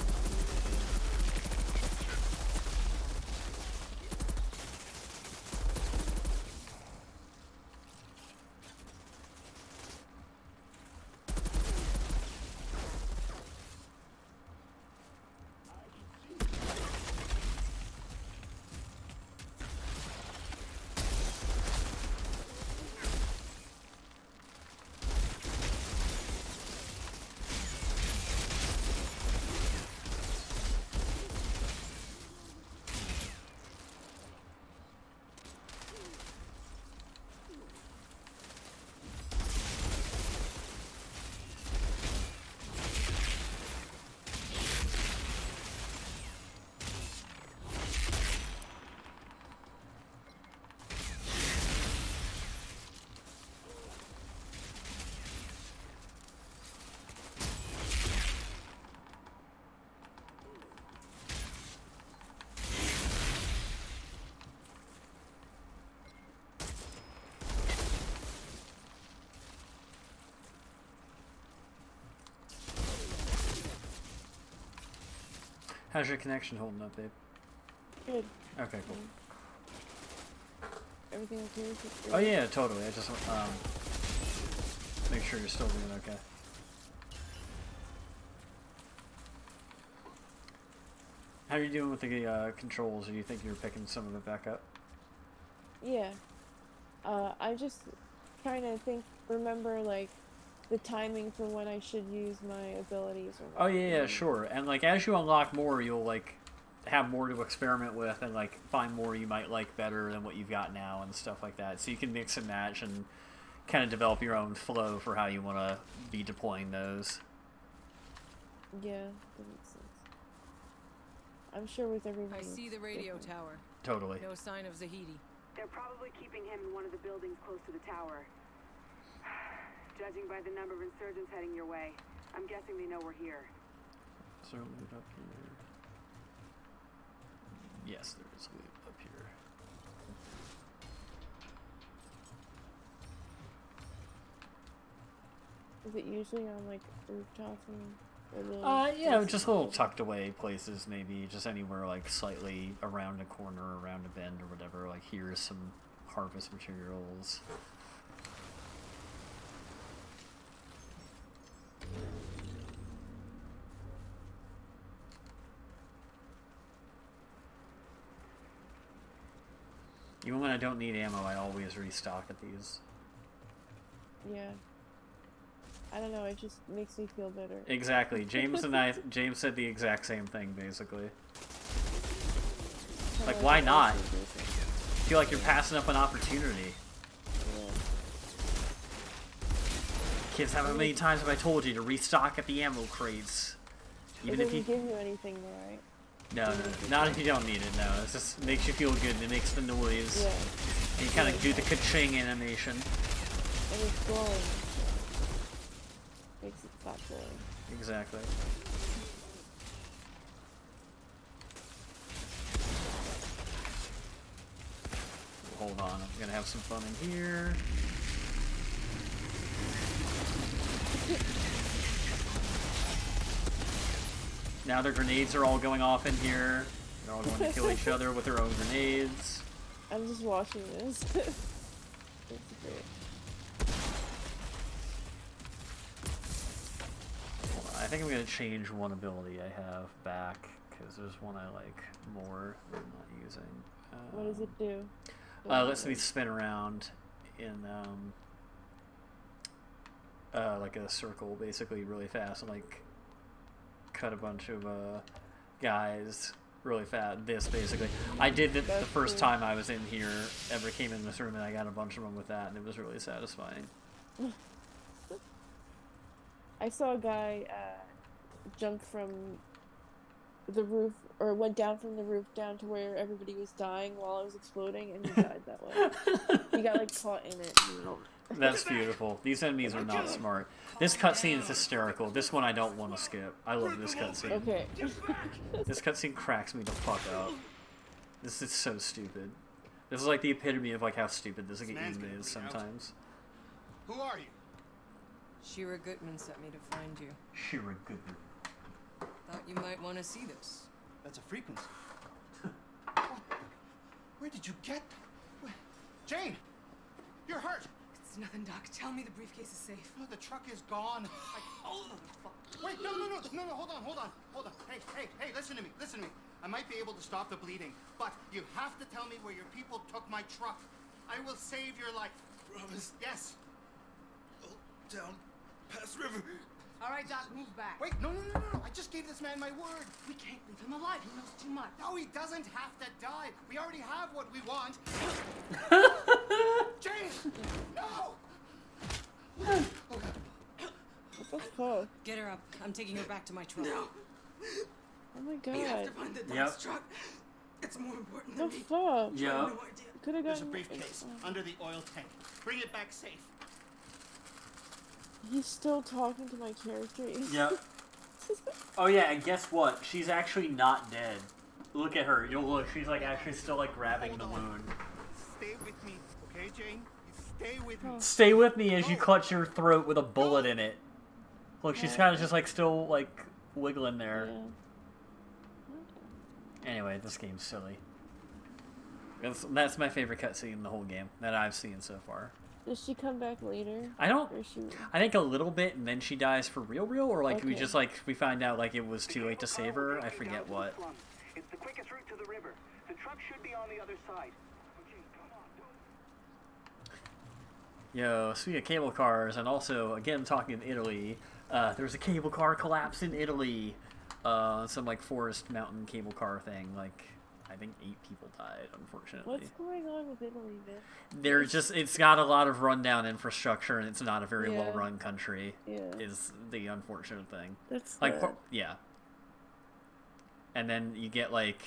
Speaker 1: How's your connection holding up, babe?
Speaker 2: Good.
Speaker 1: Okay, cool.
Speaker 2: Everything okay with you?
Speaker 1: Oh yeah, totally. I just make sure you're still doing okay. How are you doing with the controls? Do you think you're picking some of it back up?
Speaker 2: Yeah. I'm just trying to remember like the timing for when I should use my abilities. Or
Speaker 1: Oh yeah, sure. And like as you unlock more, you'll like have more to experiment with and like find more you might like better than what you've got now and stuff like that. So you can mix and match and kind of develop your own flow for how you want to be deploying those.
Speaker 2: Yeah, that makes sense. I'm sure with everything.
Speaker 4: I see the radio tower.
Speaker 1: Totally.
Speaker 4: No sign of Zahidi.
Speaker 5: They're probably keeping him in one of the buildings close to the tower. Judging by the number of insurgents heading your way, I'm guessing they know we're here.
Speaker 1: Is there loot up here? Yes, there is loot up here.
Speaker 2: Is it usually on like rooftops and?
Speaker 1: Yeah, just little tucked away places, maybe just anywhere like slightly around a corner, around a bend or whatever. Like here's some harvest materials. Even when I don't need ammo, I always restock at these.
Speaker 2: Yeah. I don't know, it just makes me feel better.
Speaker 1: Exactly. James said the exact same thing, basically. Like, why not? Feel like you're passing up an opportunity.
Speaker 2: Yeah.
Speaker 1: Kids, how many times have I told you to restock at the ammo crates?
Speaker 2: Even if it doesn't give you anything though, right?
Speaker 1: No, not if you don't need it. No, it just makes you feel good. And it makes the noise.
Speaker 2: Yeah.
Speaker 1: And you kind of do the ka-ching animation.
Speaker 2: And it's glowing. Makes it stop glowing.
Speaker 1: Exactly. Hold on, I'm gonna have some fun in here. Now their grenades are all going off in here. They're all going to kill each other with their own grenades.
Speaker 2: I'm just watching this. It's great.
Speaker 1: Hold on, I think I'm gonna change one ability I have back because there's one I like more than I'm not using.
Speaker 2: What does it do?
Speaker 1: Lets me spin around in like a circle, basically, really fast, and like cut a bunch of guys really fast. This basically, I did it the first time I was in here, ever came in this room, and I got a bunch of them with that, and it was really satisfying.
Speaker 2: I saw a guy jump from the roof, or went down from the roof down to where everybody was dying while it was exploding, and he died that way. He got like caught in it.
Speaker 1: That's beautiful. These enemies are not smart. This cutscene is hysterical. This one I don't want to skip. I love this cutscene.
Speaker 2: Okay.
Speaker 1: This cutscene cracks me the fuck up. This is so stupid. This is like the epitome of like how stupid this game is sometimes.
Speaker 7: Who are you?
Speaker 4: Shira Gutman sent me to find you.
Speaker 1: Shira Gutman.
Speaker 4: Thought you might want to see this.
Speaker 7: That's a frequency. Where did you get that? Jane! You're hurt!
Speaker 4: It's nothing, Doc. Tell me the briefcase is safe.
Speaker 7: No, the truck is gone. Wait, no, hold on. Hey, listen to me. I might be able to stop the bleeding, but you have to tell me where your people took my truck. I will save your life.
Speaker 3: Promise.
Speaker 7: Yes.
Speaker 3: Down past river.
Speaker 4: All right, Doc, move back.
Speaker 7: Wait, no. I just gave this man my word.
Speaker 4: We can't leave him alive. He knows too much.
Speaker 7: No, he doesn't have to die. We already have what we want. Jane! No!
Speaker 2: What the fuck?
Speaker 4: Get her up. I'm taking her back to my truck. No.
Speaker 2: Oh my god.
Speaker 4: We have to find the Doc's truck. It's more important
Speaker 2: The
Speaker 4: than me.
Speaker 2: fuck?
Speaker 1: Yeah.
Speaker 4: No idea.
Speaker 2: Could have
Speaker 7: There's a
Speaker 2: gotten.
Speaker 7: briefcase under the oil tank. Bring it back safe.
Speaker 2: He's still talking to my character.
Speaker 1: Yep. Oh yeah, and guess what? She's actually not dead. Look at her. You'll look. She's like actually still like grabbing the wound.
Speaker 7: Stay with me, okay, Jane? You stay with me.
Speaker 1: Stay with me as you clutch your throat with a bullet in it. Look, she's kind of just like still like wiggling there.
Speaker 2: Yeah.
Speaker 1: Anyway, this game's silly. That's my favorite cutscene in the whole game that I've seen so far.
Speaker 2: Does she come back later?
Speaker 1: I don't.
Speaker 2: Or she...
Speaker 1: I think a little bit, and then she dies for real, or like we
Speaker 2: Okay.
Speaker 1: just like we find out like it was too late to save her. I forget what.
Speaker 9: It's the quickest route to the river. The truck should be on the other side. Okay, come on.
Speaker 1: Yo, speaking of cable cars, and also again talking in Italy, there's a cable car collapse in Italy. Some like forest mountain cable car thing. Like I think 8 people died, unfortunately.
Speaker 2: What's going on with Italy, man?
Speaker 1: They're just, it's got a lot of rundown infrastructure, and it's not a very
Speaker 2: Yeah.
Speaker 1: well-run country,
Speaker 2: Yeah.
Speaker 1: is the unfortunate thing.
Speaker 2: That's
Speaker 1: Like,
Speaker 2: sad.
Speaker 1: yeah. And then you get, like,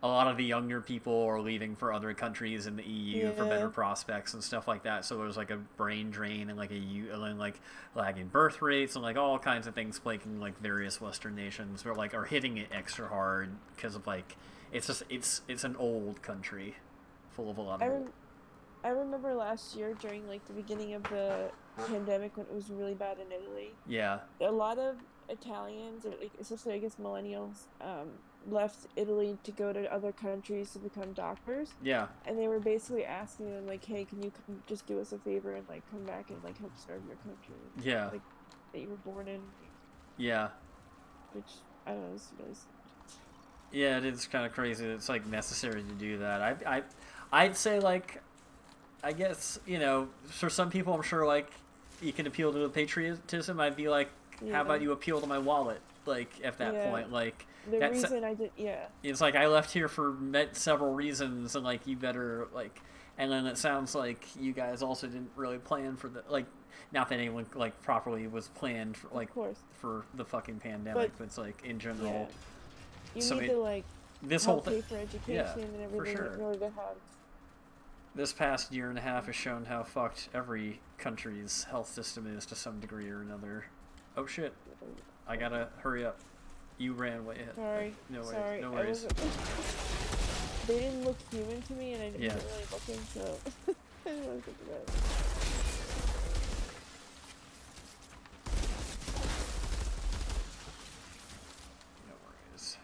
Speaker 1: a lot of the younger people are leaving for other countries in the EU for better
Speaker 2: Yeah.
Speaker 1: prospects and stuff like that, so there's, like, a brain drain and, like, and then, like, lagging birth rates and, like, all kinds of things plaguing, like, various Western nations where, like, are hitting it extra hard because of, like, it's just, it's an old country full of a lot of
Speaker 2: I remember last year during like the beginning of the pandemic when it was really bad in Italy.
Speaker 1: Yeah.
Speaker 2: A lot of Italians, or like, especially I guess millennials, left Italy to go to other countries to become doctors.
Speaker 1: Yeah.
Speaker 2: And they were basically asking them like, "Hey, can you come, just do us a favor and like come back and like help serve your country?"
Speaker 1: Yeah.
Speaker 2: Like that you were born in.
Speaker 1: Yeah.
Speaker 2: Which I don't know, it's really.
Speaker 1: Yeah, it is kind of crazy. It's like necessary to do that. I'd say like, I guess you know, for some people, I'm sure like you can appeal to the patriotism. I'd be like,
Speaker 2: Yeah.
Speaker 1: how about you appeal to my wallet? Like at that
Speaker 2: Yeah.
Speaker 1: point, like
Speaker 2: The
Speaker 1: that's,
Speaker 2: reason I did, yeah.
Speaker 1: it's like I left here for several reasons, and like you better like, and then it sounds like you guys also didn't really plan for the like. Not that anyone like properly was planned for, like
Speaker 2: Of course.
Speaker 1: for the fucking pandemic, but it's like in general.
Speaker 2: You
Speaker 1: So,
Speaker 2: need to like
Speaker 1: this
Speaker 2: help
Speaker 1: whole
Speaker 2: pay
Speaker 1: thing,
Speaker 2: for education
Speaker 1: yeah,
Speaker 2: and
Speaker 1: for
Speaker 2: everything
Speaker 1: sure.
Speaker 2: in order to have.
Speaker 1: This past year and a half has shown how fucked every country's health system is to some degree or another. Oh shit! I gotta hurry up. You ran way ahead.
Speaker 2: Sorry.
Speaker 1: No worries.
Speaker 2: Sorry.
Speaker 1: No
Speaker 2: I
Speaker 1: worries.
Speaker 2: wasn't. They didn't look human to me, and I didn't
Speaker 1: Yeah.
Speaker 2: really looking, so I didn't want to think about it.
Speaker 1: No worries.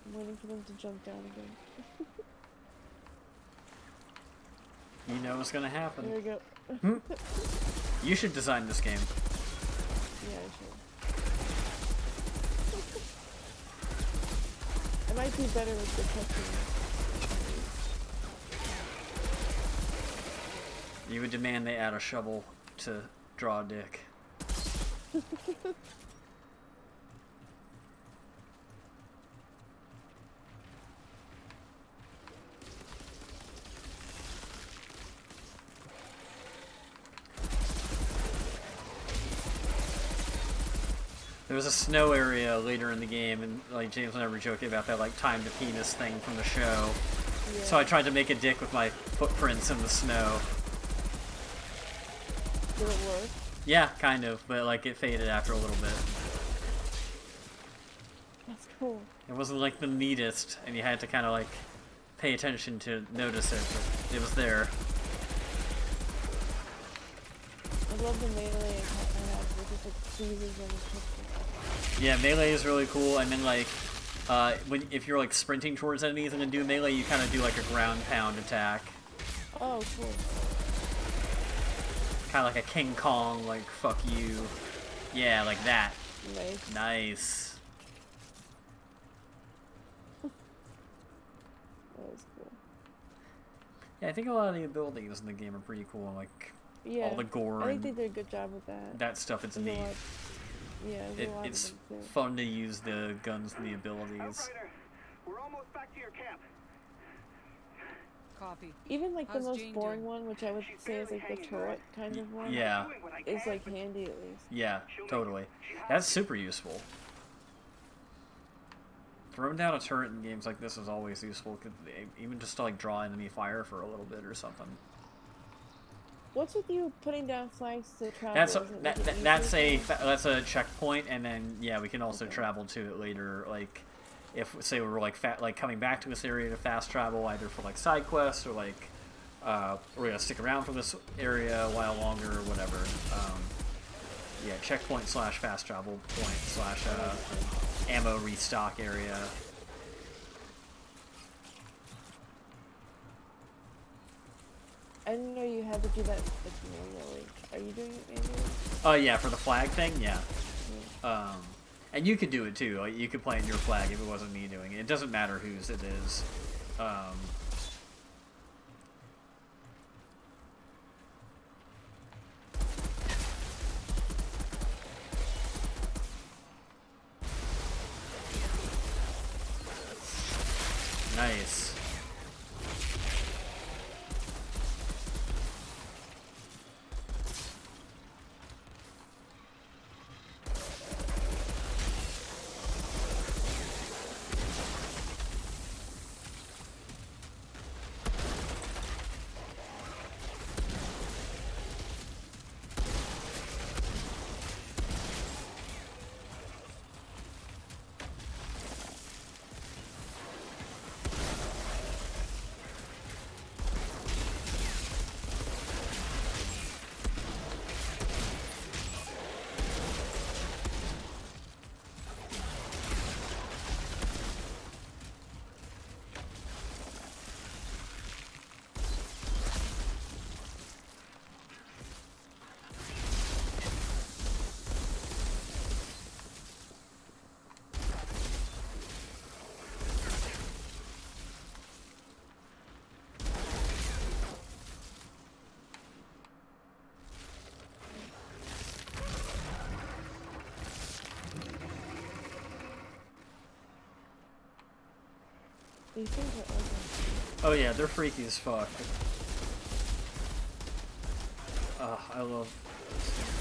Speaker 2: I'm waiting for them to jump down again.
Speaker 1: You know what's gonna happen.
Speaker 2: There we go.
Speaker 1: You should design this game.
Speaker 2: Yeah, I should. I might be better with the touching.
Speaker 1: You would demand they add a shovel to draw a dick. There was a snow area later in the game, and like James and I were joking about that like time to penis thing from the show.
Speaker 2: Yeah.
Speaker 1: So I tried to make a dick with my footprints in the snow.
Speaker 2: Did it work?
Speaker 1: Yeah, kind of, but like it faded after a little bit.
Speaker 2: That's cool.
Speaker 1: It wasn't like the neatest, and you had to kind of like pay attention to notice it, but it was there.
Speaker 2: I love the melee I have, which is like freezes and touches.
Speaker 1: Yeah, melee is really cool, and then like if you're like sprinting towards enemies and then do melee, you kind of do like a ground pound attack.
Speaker 2: Oh, cool.
Speaker 1: Kind of like a King Kong, like fuck you. Yeah, like that.
Speaker 2: Nice.
Speaker 1: Nice.
Speaker 2: That was cool.
Speaker 1: Yeah, I think a lot of the abilities in the game are pretty cool. Like
Speaker 2: Yeah.
Speaker 1: all the gore
Speaker 2: I think
Speaker 1: and
Speaker 2: they did a good job with that.
Speaker 1: that stuff. It's
Speaker 2: There's a
Speaker 1: neat.
Speaker 2: lot- Yeah, there's a lot
Speaker 1: It's
Speaker 2: of them too.
Speaker 1: fun to use the guns and the abilities.
Speaker 9: Outrider, we're almost back to your camp.
Speaker 4: Copy.
Speaker 2: Even like the
Speaker 4: How's
Speaker 2: most
Speaker 4: Jane
Speaker 2: boring
Speaker 4: doing?
Speaker 2: one, which I would say is like the turret kind of one,
Speaker 1: Yeah,
Speaker 9: Doing what I
Speaker 2: is
Speaker 9: can,
Speaker 2: like
Speaker 9: but
Speaker 2: handy at least.
Speaker 1: yeah, totally. That's super useful. Throwing down a turret in games like this is always useful, even just to like draw enemy fire for a little bit or something.
Speaker 2: What's with you putting down flags to travel?
Speaker 1: That's
Speaker 2: Is it, like, an
Speaker 1: that's
Speaker 2: easier
Speaker 1: a checkpoint, and then yeah, we can also travel to it later. Like, if say we were like coming back to this area to fast travel, either for like side quests or like we're gonna stick around for this area a while longer or whatever. Yeah, checkpoint / fast travel point / ammo restock area.
Speaker 2: I didn't know you had to do that like manually. Are you doing it manually?
Speaker 1: Yeah, for the flag thing, yeah. And you could do it too. Like, you could plant your flag if it wasn't me doing it. It doesn't matter whose it is. Nice.
Speaker 2: These things are open.
Speaker 1: Oh yeah, they're freaky as fuck. I love those things.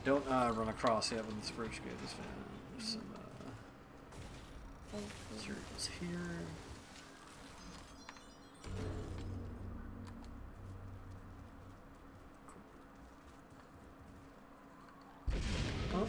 Speaker 1: Don't run across yet when this bridge goes down. There's some materials here. Cool. Oh.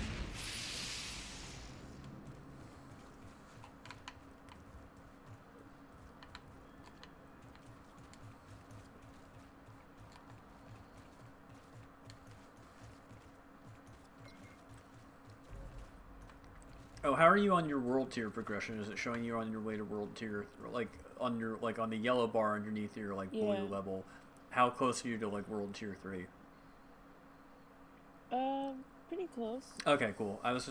Speaker 1: Oh, how are you on your world tier progression? Is it showing you on your way to world tier, like on your on the yellow bar underneath your blue level? How close are you to world tier 3?
Speaker 2: Pretty close.
Speaker 1: Okay, cool. I was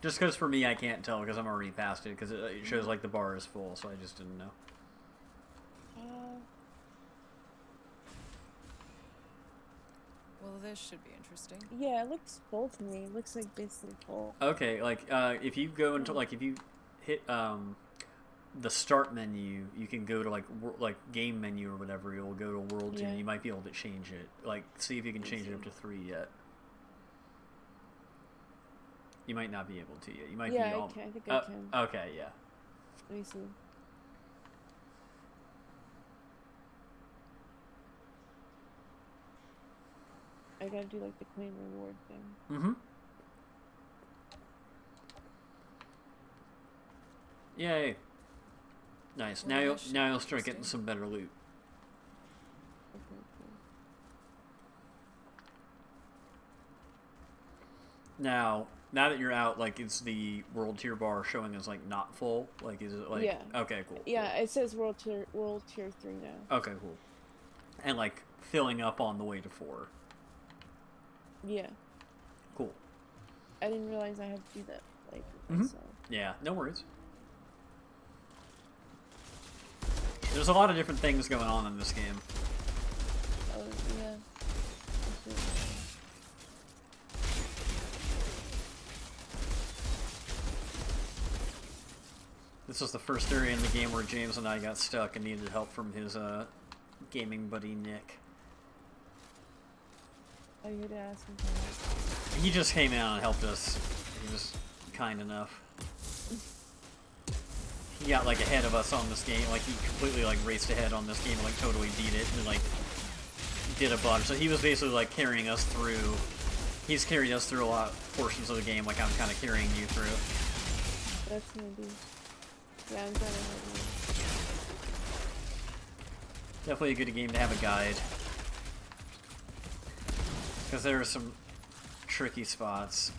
Speaker 1: just because for me I can't tell because I'm already past it because it shows the bar is full, so I just didn't know.
Speaker 4: Well, this should be interesting.
Speaker 2: Yeah, it looks full to me. It looks like basically full.
Speaker 1: Okay, if you go into if you hit the start menu, you can go to game menu or whatever. You'll go to world tier. And you might be able to change it. See if you can change it up to 3 yet. You might not be able to yet. You might be.
Speaker 2: I think I can.
Speaker 1: Okay, yeah.
Speaker 2: Let me see. I gotta do the claim reward thing.
Speaker 1: Mm-hmm. Yay. Nice.
Speaker 4: Well,
Speaker 1: now you'll start getting some better loot.
Speaker 2: Okay, cool.
Speaker 1: Now that you're out, is the world tier bar showing as not full? Is it
Speaker 2: Yeah.
Speaker 1: Okay, cool.
Speaker 2: Yeah, it says world tier 3 now.
Speaker 1: Okay, cool. And filling up on the way to 4.
Speaker 2: Yeah.
Speaker 1: Cool.
Speaker 2: I didn't realize I had to do that. So.
Speaker 1: Yeah, no worries. There's a lot of different things going on in this game.
Speaker 2: Oh, yeah.
Speaker 1: This was the first area in the game where James and I got stuck and needed help from his gaming buddy Nick.
Speaker 2: Oh, you had to ask him for that.
Speaker 1: He just came out and helped us. He was kind enough. He got ahead of us on this game. He completely raced ahead on this game and totally beat it and did a bunch. So he was basically carrying us through. He's carried us through a lot of portions of the game I'm kind of carrying you through.
Speaker 2: That's maybe. Yeah, I'm trying to help you.
Speaker 1: Definitely a good game to have a guide. Because there are some tricky spots.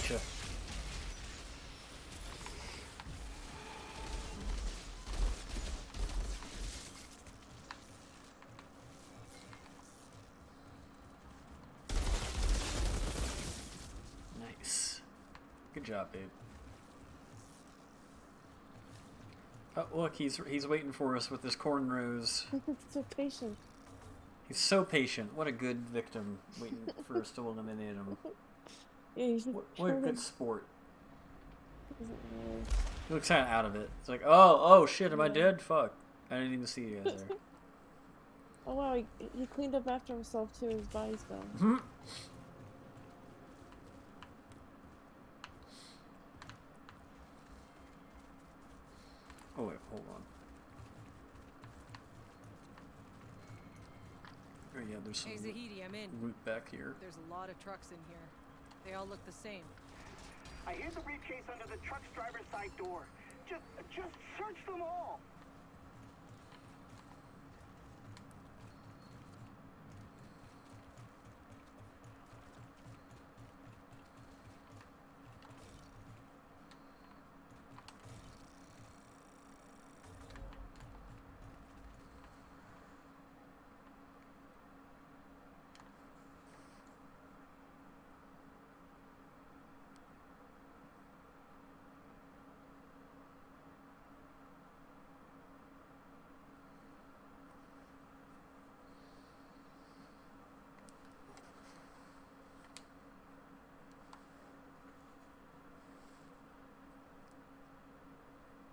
Speaker 1: gotcha. Nice. Good job, babe. Oh, look, he's waiting for us with his cornrows.
Speaker 2: So patient.
Speaker 1: He's so patient. What a good victim, waiting for us to eliminate him.
Speaker 2: Yeah, he's just
Speaker 1: What a good sport.
Speaker 2: doesn't really-
Speaker 1: He looks kind of out of it. It's like, oh shit, am I dead? Fuck. I didn't even see you guys there.
Speaker 2: Oh wow, he cleaned up after himself too. His body's gone.
Speaker 1: Hmm. Oh wait, hold on. Oh yeah, there's some
Speaker 4: Hey Zahidi, I'm in.
Speaker 1: loot back here.
Speaker 4: There's a lot of trucks in here. They all look the same.
Speaker 9: I hear the briefcase under the truck's driver's side door. Just search them all.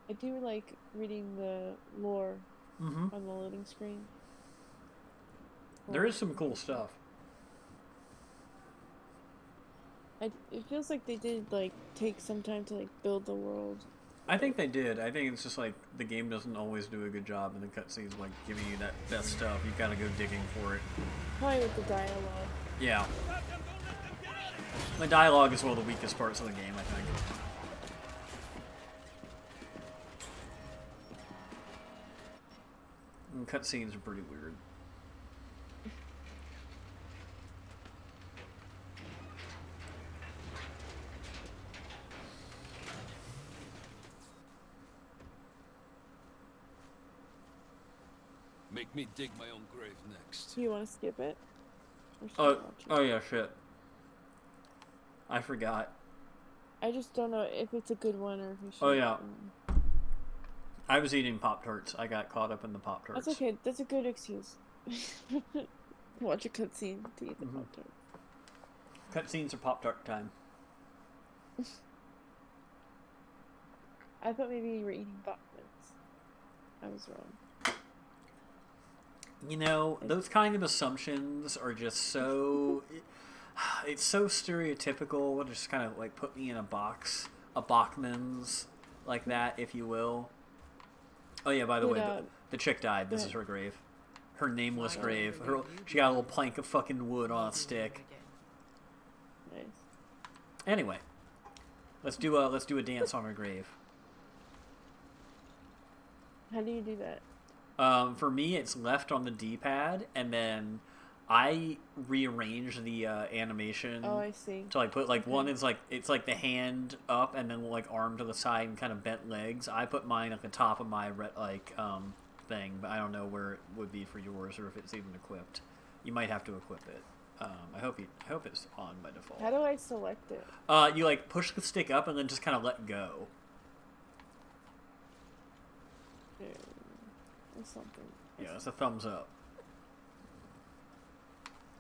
Speaker 2: I do like reading the lore on the loading screen.
Speaker 1: There is some cool stuff.
Speaker 2: It feels like they did like take some time to like build the world.
Speaker 1: I think they did. I think it's just like the game doesn't always do a good job in the cutscenes, like giving you that best stuff. You gotta go digging for it.
Speaker 2: Probably with the dialogue.
Speaker 1: Yeah. The dialogue is one of the weakest parts of the game, I think. And cutscenes are pretty weird.
Speaker 3: Make me dig my own grave next.
Speaker 2: Do you want to skip it? Or should I watch it?
Speaker 1: Oh yeah, shit. I forgot.
Speaker 2: I just don't know if it's a good one or if we should.
Speaker 1: Oh yeah. I was eating Pop-Tarts. I got caught up in the Pop-Tarts.
Speaker 2: That's okay. That's a good excuse. Watch a cutscene to eat the Pop-Tart.
Speaker 1: Cutscenes are Pop-Tart time.
Speaker 2: I thought maybe you were eating Bachman's. I was wrong.
Speaker 1: You know, those kind of assumptions are just so... It's so stereotypical. It'll just kind of like put me in a box. A Bachman's, like that, if you will. Oh yeah, by the way, the chick died. This is her grave. Her nameless grave. She got a little plank of fucking wood on a stick.
Speaker 2: Nice.
Speaker 1: Anyway, let's do a dance on her grave.
Speaker 2: How do you do that?
Speaker 1: For me, it's left on the D-pad, and then I rearrange the animation.
Speaker 2: Oh, I see.
Speaker 1: To like put like one is like it's like the hand up and then like arm to the side and kind of bent legs. I put mine at the top of my thing, but I don't know where it would be for yours or if it's even equipped. You might have to equip it. I hope it's on by default.
Speaker 2: How do I select it?
Speaker 1: You like push the stick up and then just kind of let go.
Speaker 2: Or something.
Speaker 1: Yeah, it's a thumbs up.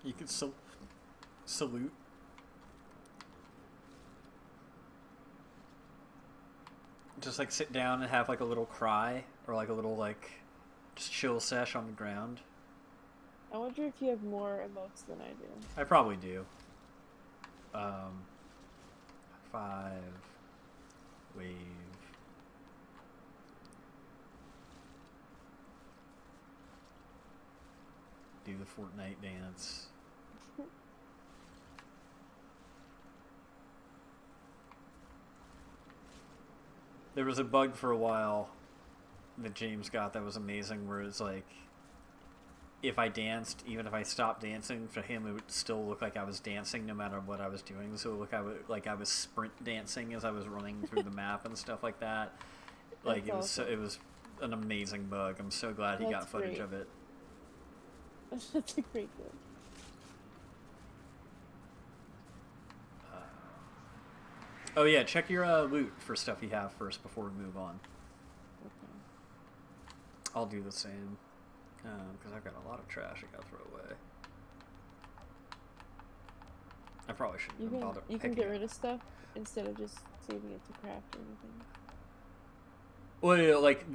Speaker 1: You can salute. Just like sit down and have like a little cry or like a little like just chill sesh on the ground.
Speaker 2: I wonder if you have more emotes than I do.
Speaker 1: I probably do. 5 wave. Do the Fortnite dance. There was a bug for a while that James got that was amazing where it's like if I danced, even if I stopped dancing, for him it would still look like I was dancing no matter what I was doing. So look, I was sprint dancing as I was running through the map and stuff like that. Like
Speaker 2: That's
Speaker 1: it was an amazing bug. I'm so glad he got footage of it.
Speaker 2: That's a great bug.
Speaker 1: Oh yeah, check your loot for stuff you have first before we move on.
Speaker 2: Okay.
Speaker 1: I'll do the same, because I've got a lot of trash I gotta throw away. I probably shouldn't have bothered.
Speaker 2: You can get rid of stuff instead of just saving it to craft or anything.
Speaker 1: Well, yeah, like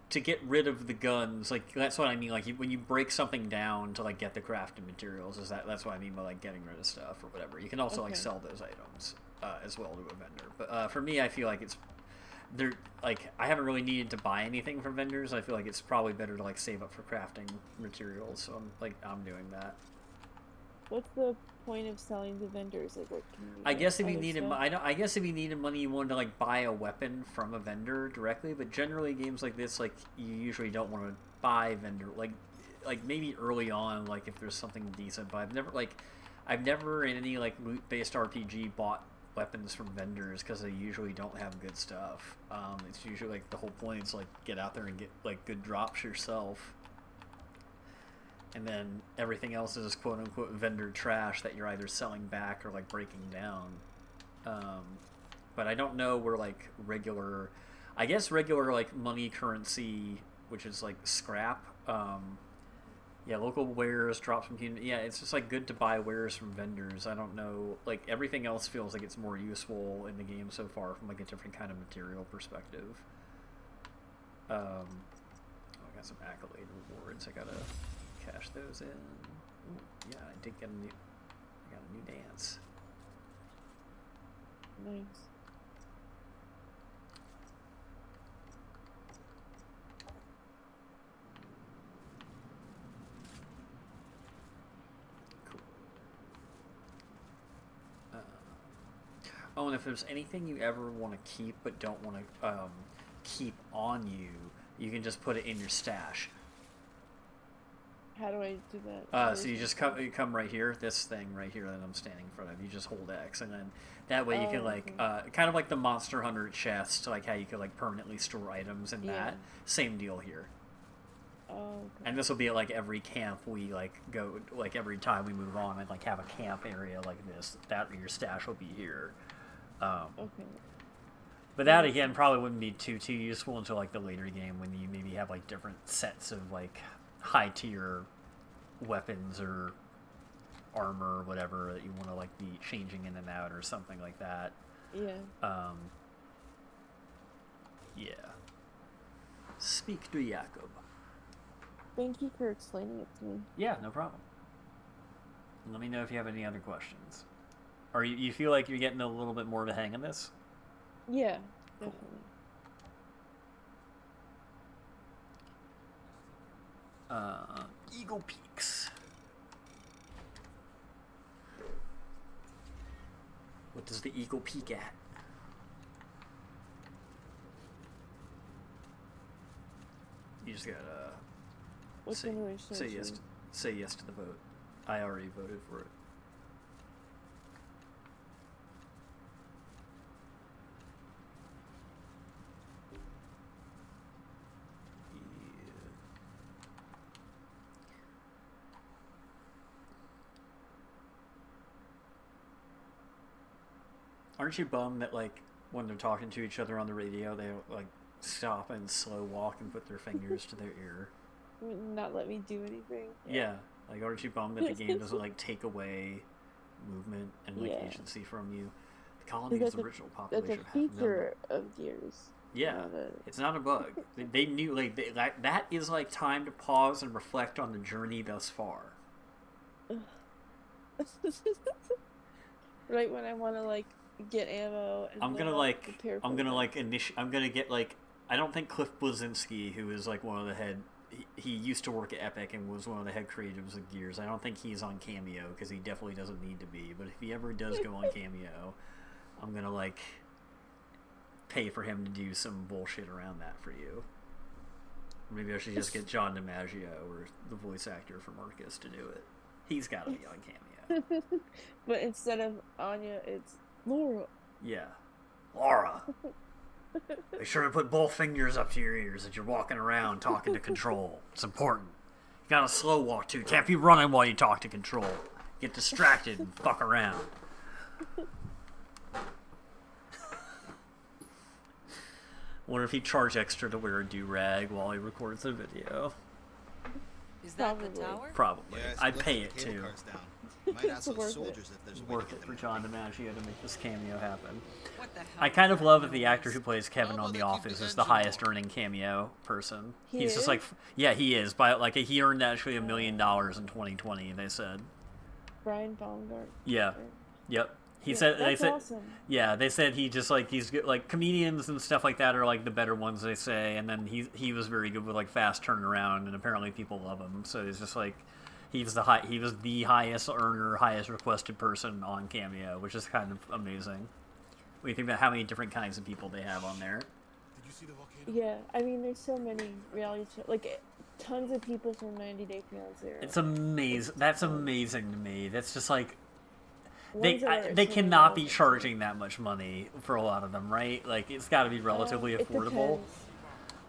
Speaker 1: to get rid of the guns, like that's what I mean. Like when you break something down to like get the crafting materials, that's what I mean by like getting rid of stuff or whatever. You can also like sell those items as well to a vendor. But for me, I feel like I haven't really needed to buy anything from vendors. I feel like it's probably better to like save up for crafting materials. So I'm doing that.
Speaker 2: What's the point of selling to vendors? Like, what can you
Speaker 1: I guess if you needed, I guess if you needed money, you wanted to like buy a weapon from a vendor directly. But generally, games like this, like you usually don't want to buy vendor. Like maybe early on, like if there's something decent. But I've never in any like loot-based RPG bought weapons from vendors because they usually don't have good stuff. It's usually like the whole point is like get out there and get like good drops yourself. And then everything else is quote-unquote vendor trash that you're either selling back or like breaking down. But I don't know where like regular like money currency, which is like scrap. Yeah, local wares, drops from community. Yeah, it's just like good to buy wares from vendors. I don't know, like everything else feels like it's more useful in the game so far from like a different kind of material perspective. I got some accolade rewards. I gotta cash those in. Ooh, yeah, I did get I got a new dance.
Speaker 2: Nice.
Speaker 1: Cool. Oh, and if there's anything you ever want to keep but don't want to keep on you, you can just put it in your stash.
Speaker 2: How do I do that?
Speaker 1: So you just come right here, this thing right here that I'm standing in front of. You just hold X, and then that way you can like kind of like the Monster Hunter chest, like how you could like permanently store items and that. Same deal here.
Speaker 2: Oh. Okay.
Speaker 1: And this will be at like every camp we like go, like every time we move on and like have a camp area like this. That your stash will be here.
Speaker 2: Okay.
Speaker 1: But that again probably wouldn't be too useful until like the later game when you maybe have like different sets of like high tier weapons or armor or whatever that you want to like be changing in and out or something like that.
Speaker 2: Yeah.
Speaker 1: Yeah. Speak to Jakob.
Speaker 2: Thank you for explaining it to me.
Speaker 1: Yeah, no problem. Let me know if you have any other questions. Or you feel like you're getting a little bit more of a hang of this?
Speaker 2: Yeah,
Speaker 1: cool.
Speaker 2: Definitely.
Speaker 1: Eagle Peaks. What does the eagle peak at? You just gotta say yes to the vote. I already voted for it. Aren't you bummed that like when they're talking to each other on the radio, they like stop and slow walk and put their fingers to their ear?
Speaker 2: Not let me do anything.
Speaker 1: Yeah, like aren't you bummed that the game doesn't like take away movement and like agency from you? The colony's original population.
Speaker 2: That's a feature of Gears.
Speaker 1: Yeah, it's not a bug. They knew like that is like time to pause and reflect on the journey thus far.
Speaker 2: Right when I want to like get ammo. And
Speaker 1: I'm gonna get like I don't think Cliff Blazinski, who is like one of the head. He used to work at Epic and was one of the head creatives of Gears. I don't think he's on Cameo because he definitely doesn't need to be. But if he ever does go on Cameo, I'm gonna like pay for him to do some bullshit around that for you. Maybe I should just get John DiMaggio or the voice actor for Marcus to do it. He's got to be on Cameo.
Speaker 2: But instead of Anya, it's Laura.
Speaker 1: Yeah. Laura! Be sure to put both fingers up to your ears as you're walking around talking to Control. It's important. You gotta slow walk too. Can't be running while you talk to Control. Get distracted and fuck around. Wonder if he charged extra to wear a do-rag while he records the video.
Speaker 4: Is that the
Speaker 2: Probably.
Speaker 4: tower?
Speaker 1: Probably.
Speaker 10: Yeah,
Speaker 1: I'd pay it too.
Speaker 7: Might ask
Speaker 2: It's
Speaker 7: those
Speaker 2: worth it.
Speaker 7: soldiers if there's a way
Speaker 1: Worth
Speaker 7: to
Speaker 1: it
Speaker 7: get
Speaker 1: for
Speaker 7: them
Speaker 1: John DiMaggio to make this cameo happen.
Speaker 4: What the hell?
Speaker 1: I kind of
Speaker 4: is
Speaker 1: love
Speaker 4: that
Speaker 1: that the
Speaker 4: noise?
Speaker 1: actor who plays Kevin
Speaker 3: How
Speaker 1: on
Speaker 3: about
Speaker 1: The
Speaker 3: they keep
Speaker 1: Office
Speaker 3: the
Speaker 1: is the
Speaker 3: engine
Speaker 1: highest
Speaker 3: on?
Speaker 1: earning cameo person.
Speaker 2: He
Speaker 1: He's just
Speaker 2: is?
Speaker 1: like, yeah, he is. By like he earned actually $1 million in 2020. They said.
Speaker 2: Brian Baumgart.
Speaker 1: Yeah. Yep. He
Speaker 2: Yeah,
Speaker 1: said. They
Speaker 2: that's
Speaker 1: said.
Speaker 2: awesome.
Speaker 1: Yeah, they said he just like he's good, like comedians and stuff like that are like the better ones they say, and then he was very good with like fast turnaround, and apparently people love him. So he's just like he was the highest earner, highest requested person on Cameo, which is kind of amazing. When you think about how many different kinds of people they have on there.
Speaker 3: Did you see the volcano?
Speaker 2: Yeah, I mean, there's so many reality shows. Like, tons of people from 90 Day Fiancé. are
Speaker 1: It's
Speaker 2: on.
Speaker 1: amazing. That's amazing to me. That's just like
Speaker 2: Ones that are
Speaker 1: they
Speaker 2: so
Speaker 1: cannot be
Speaker 2: relevant.
Speaker 1: charging that much money for a lot of them, right? Like it's got to be relatively
Speaker 2: It
Speaker 1: affordable.
Speaker 2: depends.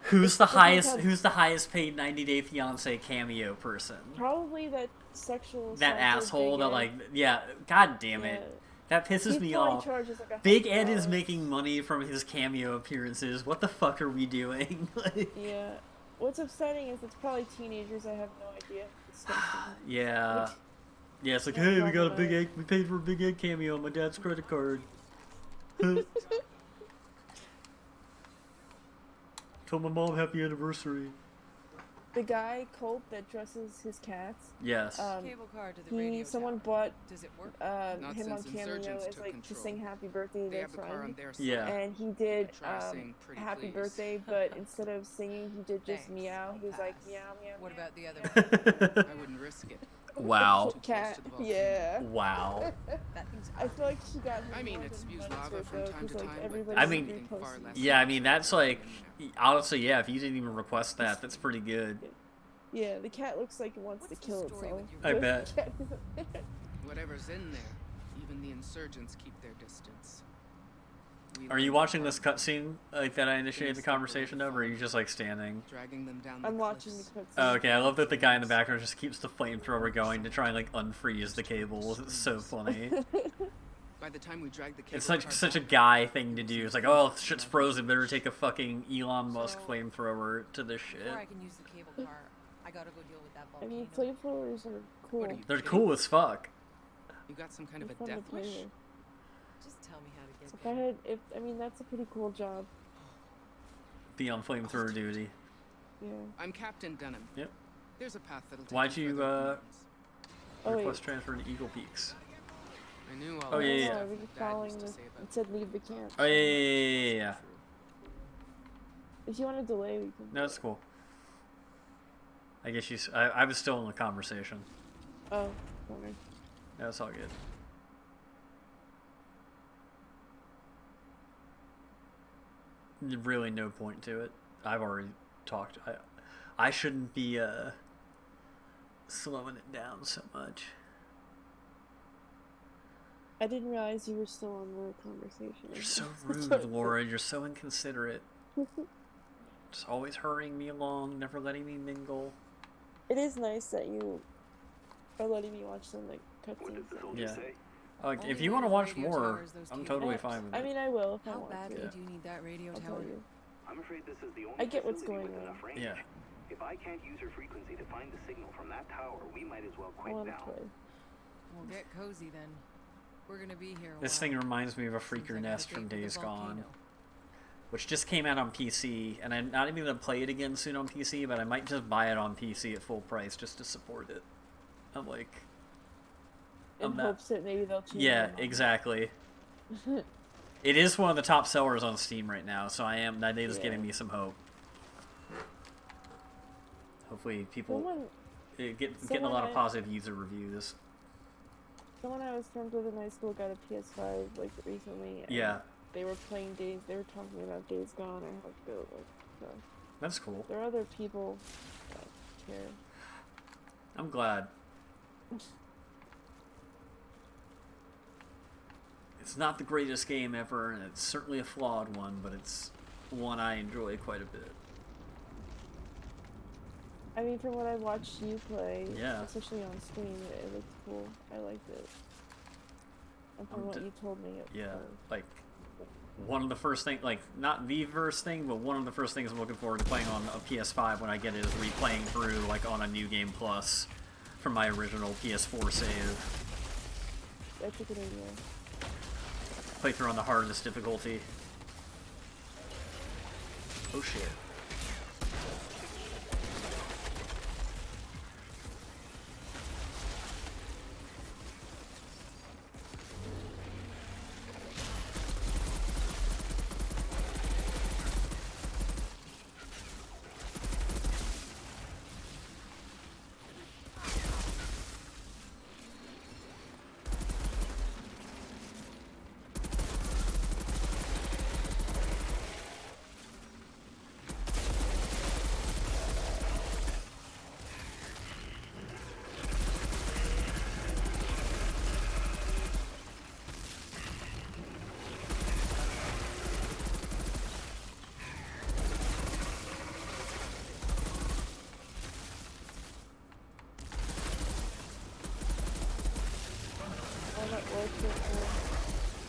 Speaker 1: Who's
Speaker 2: It
Speaker 1: the
Speaker 2: depends
Speaker 1: highest?
Speaker 2: how-
Speaker 1: Who's the highest paid 90 Day Fiance cameo person?
Speaker 2: Probably that sexual.
Speaker 1: That
Speaker 2: assaulted
Speaker 1: asshole
Speaker 2: Big
Speaker 1: that
Speaker 2: Ed.
Speaker 1: like yeah. God damn it.
Speaker 2: Yeah.
Speaker 1: That pisses
Speaker 2: He
Speaker 1: me
Speaker 2: probably
Speaker 1: off.
Speaker 2: charges like
Speaker 1: Big Ed is
Speaker 2: $100.
Speaker 1: making money from his cameo appearances. What the fuck are we doing? Like,
Speaker 2: Yeah. What's upsetting is it's probably teenagers. I have no idea. It's
Speaker 1: yeah.
Speaker 2: Which-
Speaker 1: Yeah, it's like,
Speaker 2: Yeah,
Speaker 1: hey, we got a
Speaker 2: probably.
Speaker 1: Big Ed, we paid for a Big Ed cameo on my dad's credit card. Told my mom happy anniversary.
Speaker 2: The guy Colt that dresses his cats.
Speaker 1: Yes.
Speaker 4: Cable car to the radio
Speaker 2: Someone
Speaker 4: tower.
Speaker 2: bought
Speaker 4: Does it work?
Speaker 11: Not
Speaker 2: him on
Speaker 11: since
Speaker 2: Cameo
Speaker 11: insurgents
Speaker 2: as
Speaker 11: took
Speaker 2: like to
Speaker 11: control.
Speaker 2: sing Happy Birthday to
Speaker 11: They
Speaker 2: their
Speaker 11: have the car on
Speaker 2: friend.
Speaker 11: their side.
Speaker 1: Yeah.
Speaker 2: And he did
Speaker 11: Try saying pretty
Speaker 2: Happy
Speaker 11: please.
Speaker 2: Birthday, but instead of singing, he did just
Speaker 4: Thanks,
Speaker 2: meow. He was like
Speaker 4: pass.
Speaker 2: meow meow.
Speaker 4: What
Speaker 2: meow.
Speaker 4: about the other one?
Speaker 11: I wouldn't risk it.
Speaker 1: Wow.
Speaker 11: Too close
Speaker 2: Cat?
Speaker 11: to the volcano.
Speaker 2: Yeah.
Speaker 1: Wow.
Speaker 4: That thing's
Speaker 2: I feel like she got.
Speaker 11: I mean,
Speaker 2: more
Speaker 11: it
Speaker 2: than
Speaker 11: spews
Speaker 2: money
Speaker 11: lava
Speaker 2: for it,
Speaker 11: from
Speaker 2: though,
Speaker 11: time
Speaker 2: 'cause,
Speaker 11: to
Speaker 2: like,
Speaker 11: time, but
Speaker 2: everybody's
Speaker 1: I mean-
Speaker 11: anything far
Speaker 2: reposting.
Speaker 11: less
Speaker 1: Yeah, I mean, that's like,
Speaker 11: now.
Speaker 1: honestly, yeah, if you didn't even request that, that's pretty good.
Speaker 2: Yeah, the cat looks like it wants
Speaker 4: What's
Speaker 2: to
Speaker 4: the
Speaker 2: kill
Speaker 4: story
Speaker 2: itself.
Speaker 4: with
Speaker 1: I bet.
Speaker 11: Whatever's in there, even the insurgents keep their distance. We
Speaker 1: Are you
Speaker 11: learned
Speaker 1: watching
Speaker 11: the
Speaker 1: this
Speaker 11: hard way,
Speaker 1: cutscene like that I initiated the conversation of, or are you just like standing?
Speaker 11: dragging them down the
Speaker 2: I'm watching the
Speaker 11: cliffs.
Speaker 2: cutscene.
Speaker 1: Oh, okay, I love that the guy in the background just keeps the flamethrower going to try and like unfreeze the cables. It's so funny.
Speaker 11: By the time we drag the cable
Speaker 1: It's
Speaker 11: car
Speaker 1: such a
Speaker 11: back,
Speaker 1: guy thing to do. It's like, oh, shit's frozen. Better take a fucking Elon Musk
Speaker 4: So,
Speaker 1: flamethrower to this shit.
Speaker 4: Before I can use the cable car, I gotta go deal with that
Speaker 2: I
Speaker 4: volcano.
Speaker 2: mean, flamethrowers are cool.
Speaker 11: What are you
Speaker 1: They're
Speaker 11: kidding?
Speaker 1: cool as fuck.
Speaker 11: You got some kind of
Speaker 2: They're
Speaker 11: a
Speaker 2: fun to
Speaker 11: death
Speaker 2: play
Speaker 11: wish?
Speaker 2: with.
Speaker 4: Just tell me how to get
Speaker 2: If
Speaker 4: there.
Speaker 2: I had, I mean, that's a pretty cool job.
Speaker 1: Be on flamethrower duty.
Speaker 2: Yeah.
Speaker 11: I'm Captain Dunham.
Speaker 1: Yep.
Speaker 11: There's a path that'll take
Speaker 1: Why'd you,
Speaker 11: further than the mountains.
Speaker 2: Oh, wait.
Speaker 1: Request transfer to Eagle Peaks.
Speaker 11: I knew all
Speaker 1: Oh,
Speaker 11: that
Speaker 1: yeah, yeah,
Speaker 11: stuff
Speaker 2: Are we
Speaker 11: Dad
Speaker 2: following
Speaker 11: used to
Speaker 2: this?
Speaker 11: say about
Speaker 2: It said leave the camp.
Speaker 1: Oh, yeah.
Speaker 2: If you want to delay, we can.
Speaker 1: No, it's cool. I guess I was still in the conversation.
Speaker 2: Oh, sorry.
Speaker 1: No, it's all good. Really no point to it. I've already talked. I shouldn't be slowing it down so much.
Speaker 2: I didn't realize you were still on the conversation.
Speaker 1: You're so rude, Laura. You're so inconsiderate. Just always hurrying me along, never letting me mingle.
Speaker 2: It is nice that you are letting me watch some like
Speaker 9: What did
Speaker 2: cutscenes.
Speaker 9: the soldier
Speaker 1: Yeah.
Speaker 9: say?
Speaker 1: Like,
Speaker 4: Only
Speaker 1: if you
Speaker 4: way
Speaker 1: want to
Speaker 4: the
Speaker 1: watch
Speaker 4: radio
Speaker 1: more,
Speaker 4: tower is those
Speaker 1: I'm
Speaker 4: cable
Speaker 1: totally
Speaker 4: cars.
Speaker 1: fine with
Speaker 2: I
Speaker 1: it.
Speaker 2: mean, I will if I
Speaker 4: How
Speaker 2: want
Speaker 4: badly
Speaker 2: to.
Speaker 4: do you need that radio
Speaker 2: I'll
Speaker 4: tower?
Speaker 2: tell you.
Speaker 9: I'm afraid this is the only
Speaker 2: I get what's
Speaker 9: facility
Speaker 2: going
Speaker 9: with
Speaker 2: on.
Speaker 9: enough range.
Speaker 1: Yeah.
Speaker 9: If I can't use her frequency to find the signal from that tower, we might as well
Speaker 2: I
Speaker 9: quit
Speaker 2: want to
Speaker 9: now.
Speaker 2: play.
Speaker 4: Well, get cozy then. We're gonna be here a
Speaker 1: This
Speaker 4: while.
Speaker 1: thing reminds me of a
Speaker 4: Seems
Speaker 1: Freaker
Speaker 4: like I
Speaker 1: Nest
Speaker 4: have a
Speaker 1: from
Speaker 4: date with
Speaker 1: Days
Speaker 4: the
Speaker 1: Gone,
Speaker 4: volcano.
Speaker 1: which just came out on PC, and I'm not even going to play it again soon on PC, but I might just buy it on PC at full price just to support it. I'm like...
Speaker 2: In
Speaker 1: I'm not...
Speaker 2: hopes that maybe they'll change.
Speaker 1: Yeah,
Speaker 2: their mind.
Speaker 1: exactly. It is one of the top sellers on Steam right now, so that is giving
Speaker 2: Yeah.
Speaker 1: me some hope. Hopefully people
Speaker 2: Someone
Speaker 1: getting a
Speaker 2: someone
Speaker 1: lot of
Speaker 2: I-
Speaker 1: positive user reviews.
Speaker 2: Someone I was friends with in high school got a PS5 like recently. And
Speaker 1: Yeah.
Speaker 2: They were playing Days. They were talking about Days Gone or how good it was. So
Speaker 1: That's cool.
Speaker 2: There are other people that care.
Speaker 1: I'm glad. It's not the greatest game ever, and it's certainly a flawed one, but it's one I enjoy quite a bit.
Speaker 2: I mean, from what I watched you play,
Speaker 1: Yeah.
Speaker 2: especially on stream, it looked cool. I liked it. And from what you told me,
Speaker 1: like one of the first things, like not the first thing, but one of the first things I'm looking forward to playing on a PS5 when I get it is replaying through like on a New Game Plus from my original PS4 save.
Speaker 2: That's a good idea.
Speaker 1: Play through on the hardest difficulty. Oh shit.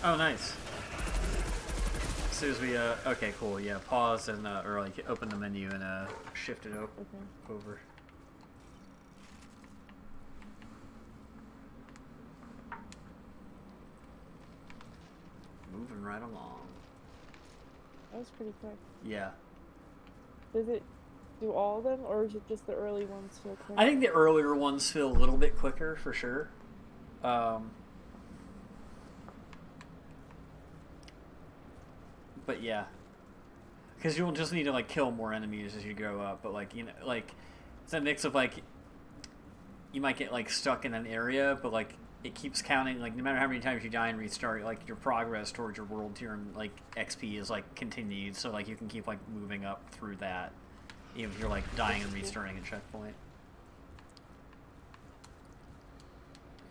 Speaker 1: Oh, nice. As soon as we, okay, cool, yeah, pause and, or like open the menu and, shift it over. Moving right along.
Speaker 2: That was pretty quick.
Speaker 1: Yeah.
Speaker 2: Does it do all of them, or is it just the early ones feel quick?
Speaker 1: I think the earlier ones feel a little bit quicker, for sure. But yeah, because you'll just need to like kill more enemies as you go up. But like, you know, like it's a mix of like you might get like stuck in an area, but like it keeps counting. Like no matter how many times you die and restart, like your progress towards your world tier and like XP is like continued. So like you can keep like moving up through that, even if you're like dying and restarting at checkpoint.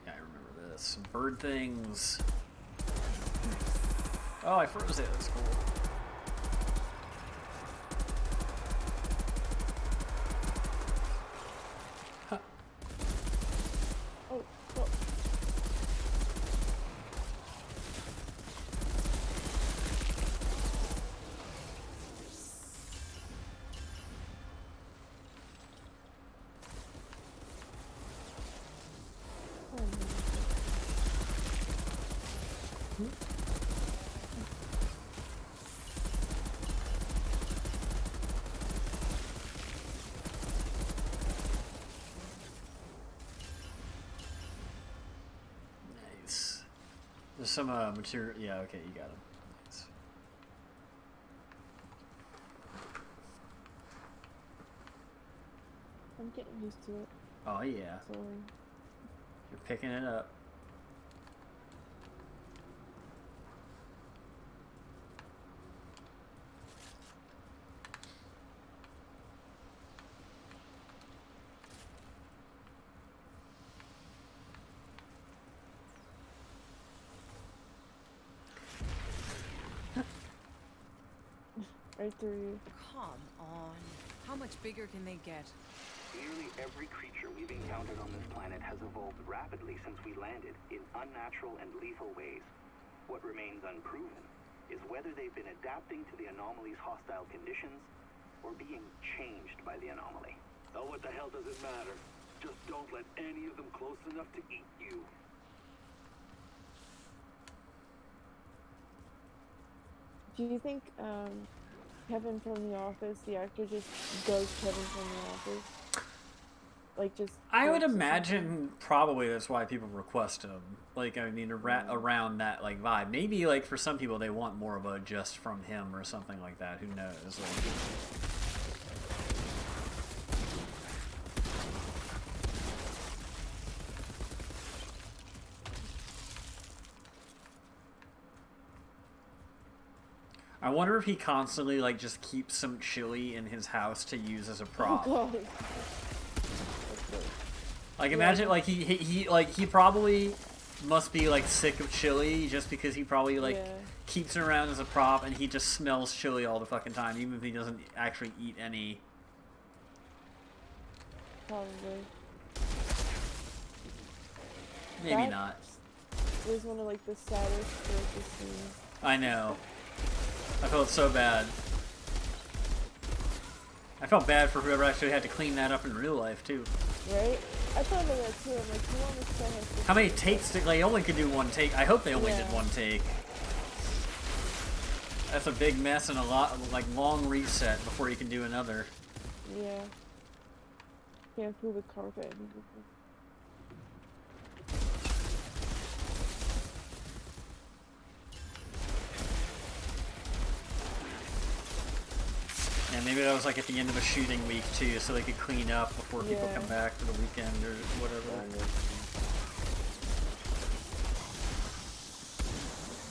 Speaker 1: Yeah, I remember this. Some bird things. Oh, I froze it. That's cool. Huh.
Speaker 2: Oh, oh.
Speaker 1: There's some material. Yeah, okay, you got them. Nice.
Speaker 2: I'm getting used to it.
Speaker 1: Oh yeah.
Speaker 2: Slowly.
Speaker 1: You're picking it up.
Speaker 2: Right through you.
Speaker 4: Come on. How much bigger can they get?
Speaker 9: Nearly every creature we've encountered on this planet has evolved rapidly since we landed in unnatural and lethal ways. What remains unproven is whether they've been adapting to the anomaly's hostile conditions or being changed by the anomaly.
Speaker 3: Oh, what the hell does it matter? Just don't let any of them close enough to eat you.
Speaker 2: Do you think Kevin from The Office, the actor, just does Kevin from The Office? Like just.
Speaker 1: I would imagine probably that's why people request him. Like I mean, around that like vibe. Maybe like for some people they want more of a just from him or something like that. Who knows? Like, I wonder if he constantly like just keeps some chili in his house to use as a prop.
Speaker 2: Oh, God.
Speaker 1: Like imagine like he probably must be like sick of chili just because he probably like keeps it around as a prop and he just smells chili all the fucking time even if he doesn't actually eat any.
Speaker 2: Probably.
Speaker 1: Maybe not.
Speaker 2: It was one of like the saddest Circus scenes.
Speaker 1: I know. I felt so bad. I felt bad for whoever actually had to clean that up in real life too.
Speaker 2: Right? I thought of that too. I'm like, you want to say
Speaker 1: how many takes did they only could do one take? I hope they only did one take. That's a big mess and a lot like long reset before you can do another.
Speaker 2: Yeah. Can't pull the carpet.
Speaker 1: And maybe that was like at the end of a shooting week too, so they could clean up before people come back for the weekend or whatever.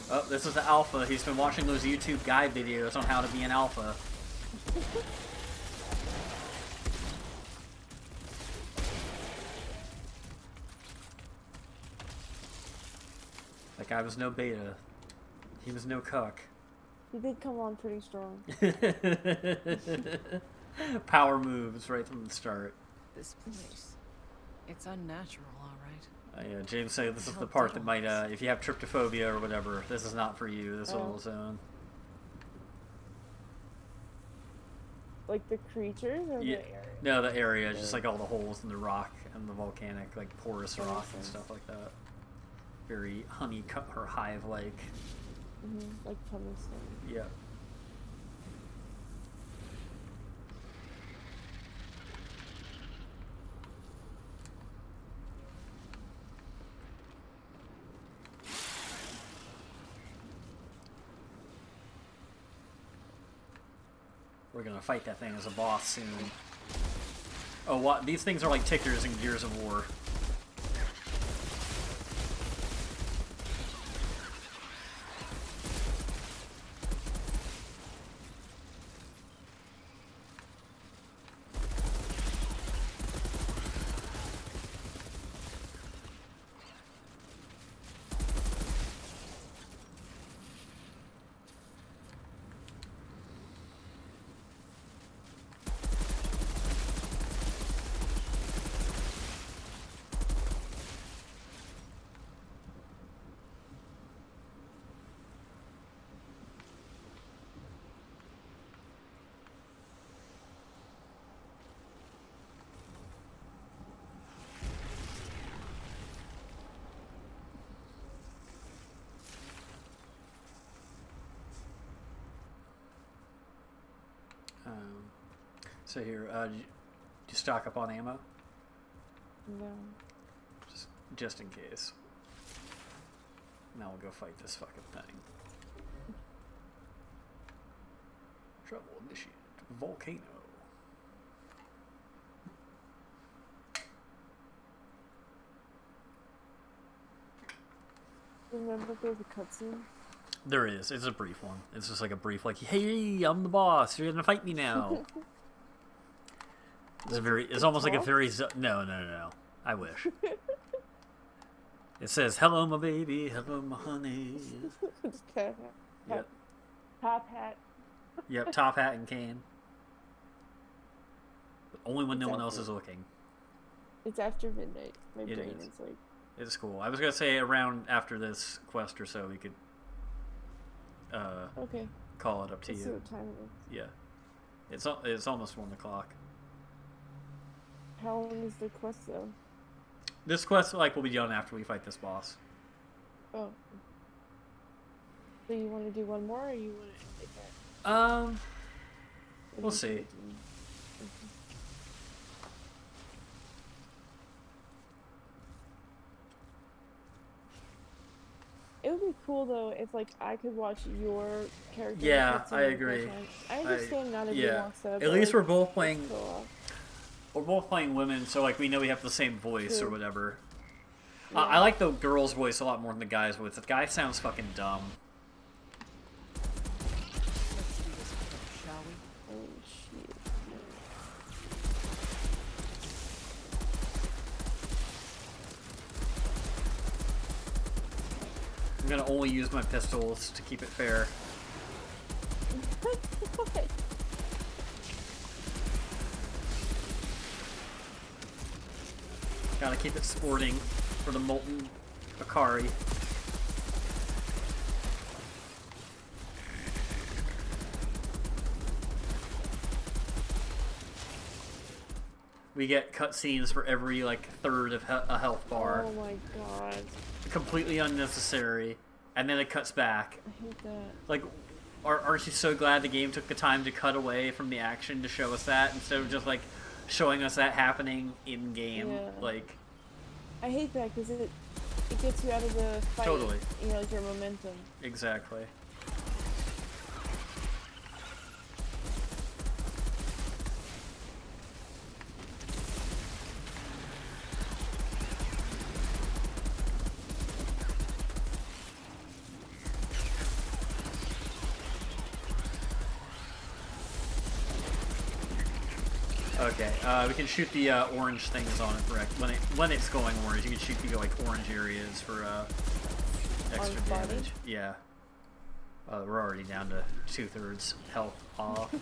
Speaker 1: Oh, this is the alpha. He's been watching those YouTube guide videos on how to be an alpha. That guy was no beta. He was no cuck.
Speaker 2: He did come on pretty strong.
Speaker 1: Power moves right from the start.
Speaker 4: This place. It's unnatural, alright.
Speaker 1: Yeah, James said this is the part that might, if you have tryptophobia or whatever, this is not for you, this little zone.
Speaker 2: Like the creatures or the area?
Speaker 1: No, the area, just like all the holes in the rock and the volcanic, like porous rock and stuff like that. Very honeycomb or hive-like.
Speaker 2: Like pumice stone.
Speaker 1: Yeah. We're gonna fight that thing as a boss soon. Oh, what? These things are like tickers in Gears of War. So here, do you stock up on ammo?
Speaker 2: No.
Speaker 1: Just in case. Now we'll go fight this fucking thing. Trouble initiated. Volcano.
Speaker 2: Remember there's a cutscene?
Speaker 1: There is. It's a brief one. It's just like a brief, like, hey, I'm the boss. You're gonna fight me now. It's a very. It's almost like a very. No. I wish. It says, "Hello, my baby. Hello, my honey." Yep.
Speaker 2: Top hat.
Speaker 1: Yep. Top hat and cane. But only when no one else is looking.
Speaker 2: It's after midnight. My brain is like.
Speaker 1: It's cool. I was gonna say around after this quest or so we could.
Speaker 2: Okay.
Speaker 1: Call it up to
Speaker 2: Let's
Speaker 1: you.
Speaker 2: see what time it is.
Speaker 1: Yeah. It's almost 1 o'clock.
Speaker 2: How long is the quest though?
Speaker 1: This quest will be done after we fight this boss.
Speaker 2: Oh. So you want to do one more, or you want to end it there?
Speaker 1: We'll see.
Speaker 2: It would be cool though if like I could watch your character.
Speaker 1: Yeah, I agree.
Speaker 2: I understand not everyone wants that.
Speaker 1: At least
Speaker 2: like,
Speaker 1: we're both playing. We're both playing women, so like we know we have the same voice or whatever. Yeah. I like the girl's voice a lot more than the guy's voice. The guy sounds fucking dumb. gonna only use my pistols to keep it fair.
Speaker 2: What?
Speaker 1: Gotta keep it sporting for the molten Akari. We get cutscenes for every like third of a health bar.
Speaker 2: Oh my god.
Speaker 1: Completely unnecessary, and then it cuts back.
Speaker 2: I hate that.
Speaker 1: Like, aren't you so glad the game took the time to cut away from the action to show us that instead of just like showing us that happening in game?
Speaker 2: Yeah.
Speaker 1: Like,
Speaker 2: I hate that because it gets you out of the fight.
Speaker 1: Totally.
Speaker 2: You know, like your momentum.
Speaker 1: exactly. Okay, we can shoot the orange things on it correct. When it's going orange, you can shoot the like orange areas for extra
Speaker 2: body?
Speaker 1: damage. Yeah. We're already down to 2/3 health off.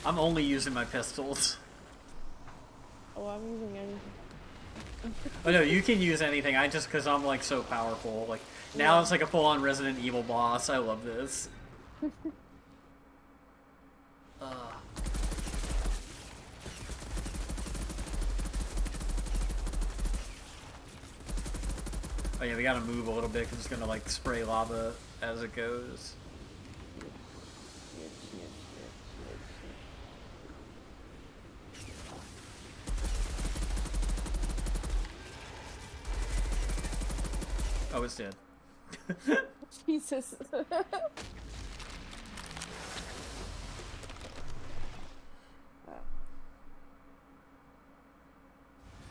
Speaker 1: I'm only using my pistols.
Speaker 2: Oh, I'm using anything.
Speaker 1: Oh no, you can use anything. I just because I'm like so powerful. Like now
Speaker 2: Yeah.
Speaker 1: it's like a full-on Resident Evil boss. I love this. Oh yeah, we gotta move a little bit because it's gonna like spray lava as it goes. Oh, it's dead.
Speaker 2: Jesus.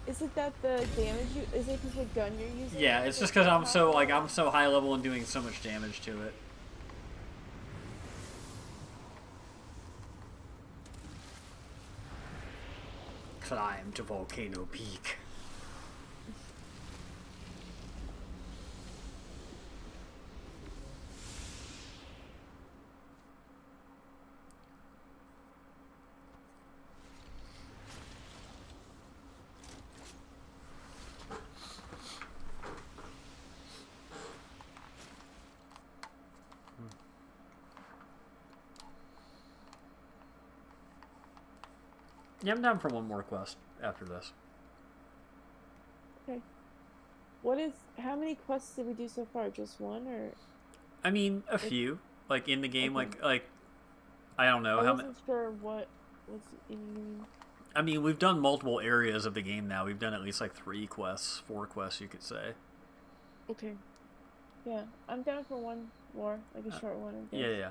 Speaker 2: Is it that the damage you? Is it because the gun you're using?
Speaker 1: Yeah, it's just because I'm so like I'm so high level and doing so much damage to it. Climb to Volcano Peak. Yeah, I'm down for one more quest after this.
Speaker 2: Okay. How many quests did we do so far? Just one, or?
Speaker 1: I mean, a few. Like in the game,
Speaker 2: Okay.
Speaker 1: like I don't know
Speaker 2: I
Speaker 1: how many.
Speaker 2: wasn't sure what was in the game.
Speaker 1: I mean, we've done multiple areas of the game now. We've done at least like 3 quests, 4 quests, you could say.
Speaker 2: Okay. Yeah, I'm down for one more, like a short one. I guess.
Speaker 1: Yeah.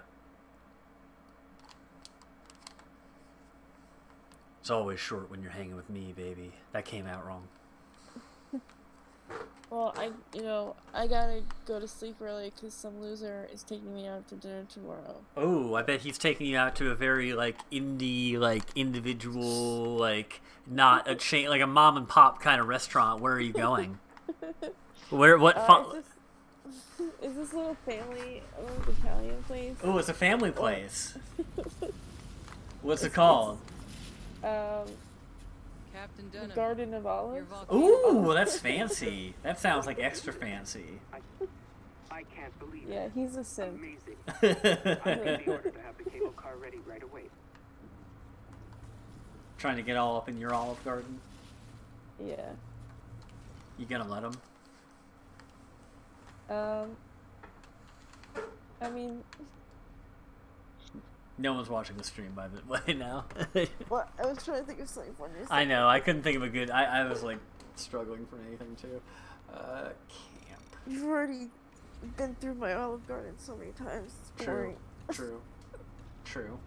Speaker 1: It's always short when you're hanging with me, baby. That came out wrong.
Speaker 2: Well, I gotta go to sleep early because some loser is taking me out to dinner tomorrow.
Speaker 1: Oh, I bet he's taking you out to a very like indie, like individual, like not a chain, like a mom and pop kind of restaurant. Where are you going? Where? What?
Speaker 2: Is this a little Italian place?
Speaker 1: Oh, it's a family place. What's it called?
Speaker 4: Captain
Speaker 2: The
Speaker 4: Dunham.
Speaker 2: Garden of Olives.
Speaker 1: Ooh, that's fancy. That sounds like extra fancy.
Speaker 9: I can't believe it.
Speaker 2: Yeah, he's a simp.
Speaker 9: Amazing. I made the order to have the cable car ready right away.
Speaker 1: Trying to get all up in your Olive Garden.
Speaker 2: Yeah.
Speaker 1: You gonna let him?
Speaker 2: I mean,
Speaker 1: No one's watching the stream by the way now.
Speaker 2: what? I was trying to think of something funny.
Speaker 1: I know. I couldn't think of a good. I was like struggling for anything too. Camp.
Speaker 2: You've already been through my Olive Garden so many times. It's boring.
Speaker 1: True.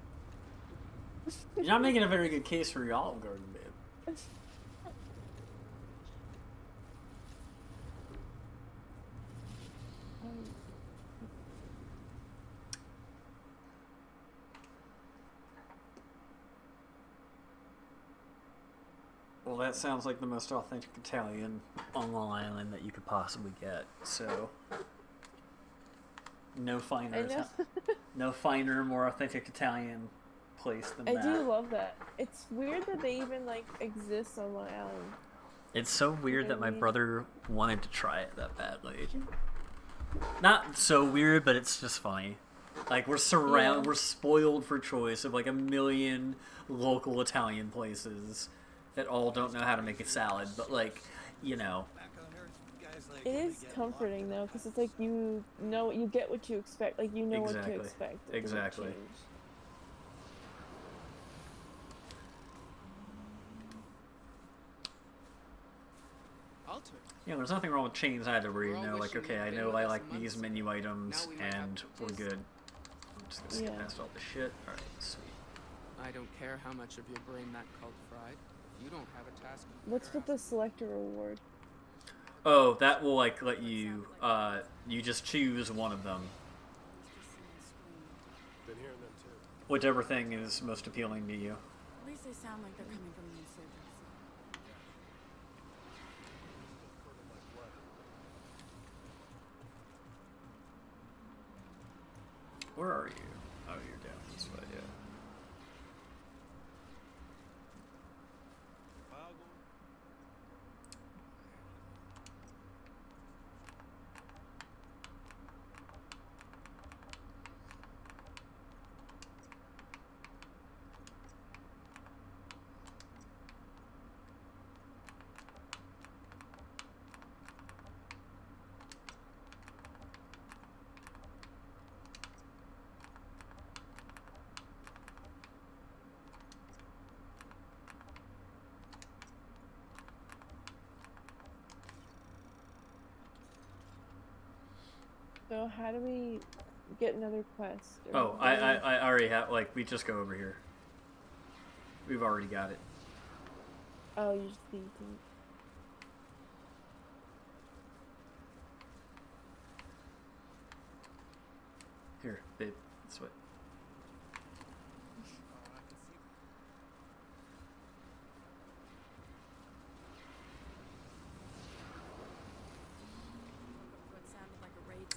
Speaker 1: You're not making a very good case for your Olive Garden, babe. Well, that sounds like the most authentic Italian on Long Island that you could possibly get. So, no finer, no finer, more authentic Italian place than that.
Speaker 2: I do love that. It's weird that they even like exist on Long Island.
Speaker 1: It's so weird that my brother wanted to try it that badly. Not so weird, but it's just funny. Like, we're spoiled for choice of like a million local Italian places that all don't know how to make a salad, but like, you know.
Speaker 2: It is comforting though, because it's like you get what you expect. Like you know what to expect.
Speaker 1: Exactly. Yeah, there's nothing wrong with chains either, where you know, like, okay, I know I like these menu items, and we're good. I'm just gonna skip past all this shit. Alright, sweet.
Speaker 11: I don't care how much of your brain that cult fried. If you don't have a task...
Speaker 2: What's with the selector reward?
Speaker 1: Oh, that will, like, let you, you just choose one of them.
Speaker 10: Been hearing them too.
Speaker 1: Whichever thing is most appealing to you.
Speaker 6: At least they sound like they're coming from the insurgents.
Speaker 1: Where are you? Oh, you're down this way, yeah.
Speaker 2: So how do we get another quest?
Speaker 1: Oh, I already have, like, we just go over here. We've already got it.
Speaker 2: Oh, you just need to...
Speaker 1: Here, babe, this way.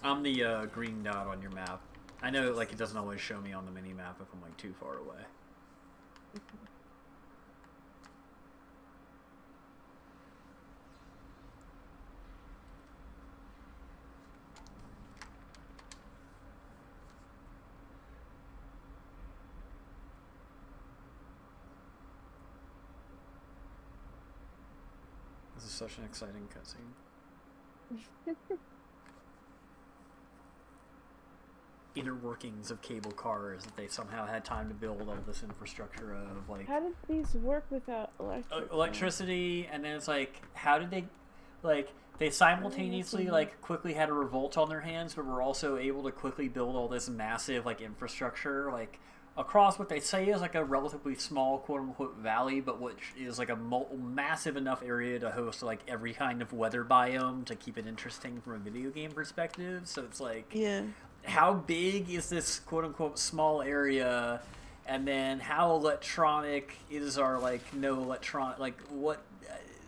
Speaker 1: I'm the green dot on your map. I know, like, it doesn't always show me on the mini map if I'm like too far away. This is such an exciting cutscene. Inner workings of cable cars that they somehow had time to build all this infrastructure of, like...
Speaker 2: How did these work without
Speaker 1: electricity, and then it's like, how did they... Like, they simultaneously, like, quickly had a revolt on their hands, but were also able to quickly build all this massive, like, infrastructure, like, across what they say is, like, a relatively small, quote-unquote, valley, but which is, like, a massive enough area to host, like, every kind of weather biome to keep it interesting from a video game perspective, so it's like...
Speaker 2: Yeah.
Speaker 1: How big is this quote-unquote small area, and then how electronic is our, like, no electronic, like, what,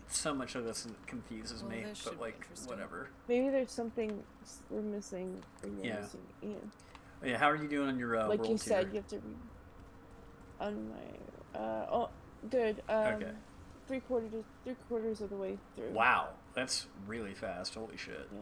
Speaker 1: so much of this confuses me, but, like, whatever.
Speaker 2: Maybe there's something we're missing, or you're missing,
Speaker 1: Yeah, how are you doing on your,
Speaker 2: like
Speaker 1: world
Speaker 2: you said,
Speaker 1: tier?
Speaker 2: you have to read on my, oh, good,
Speaker 1: okay.
Speaker 2: Three quarters of the way through.
Speaker 1: Wow, that's really fast, holy shit.
Speaker 2: Yeah.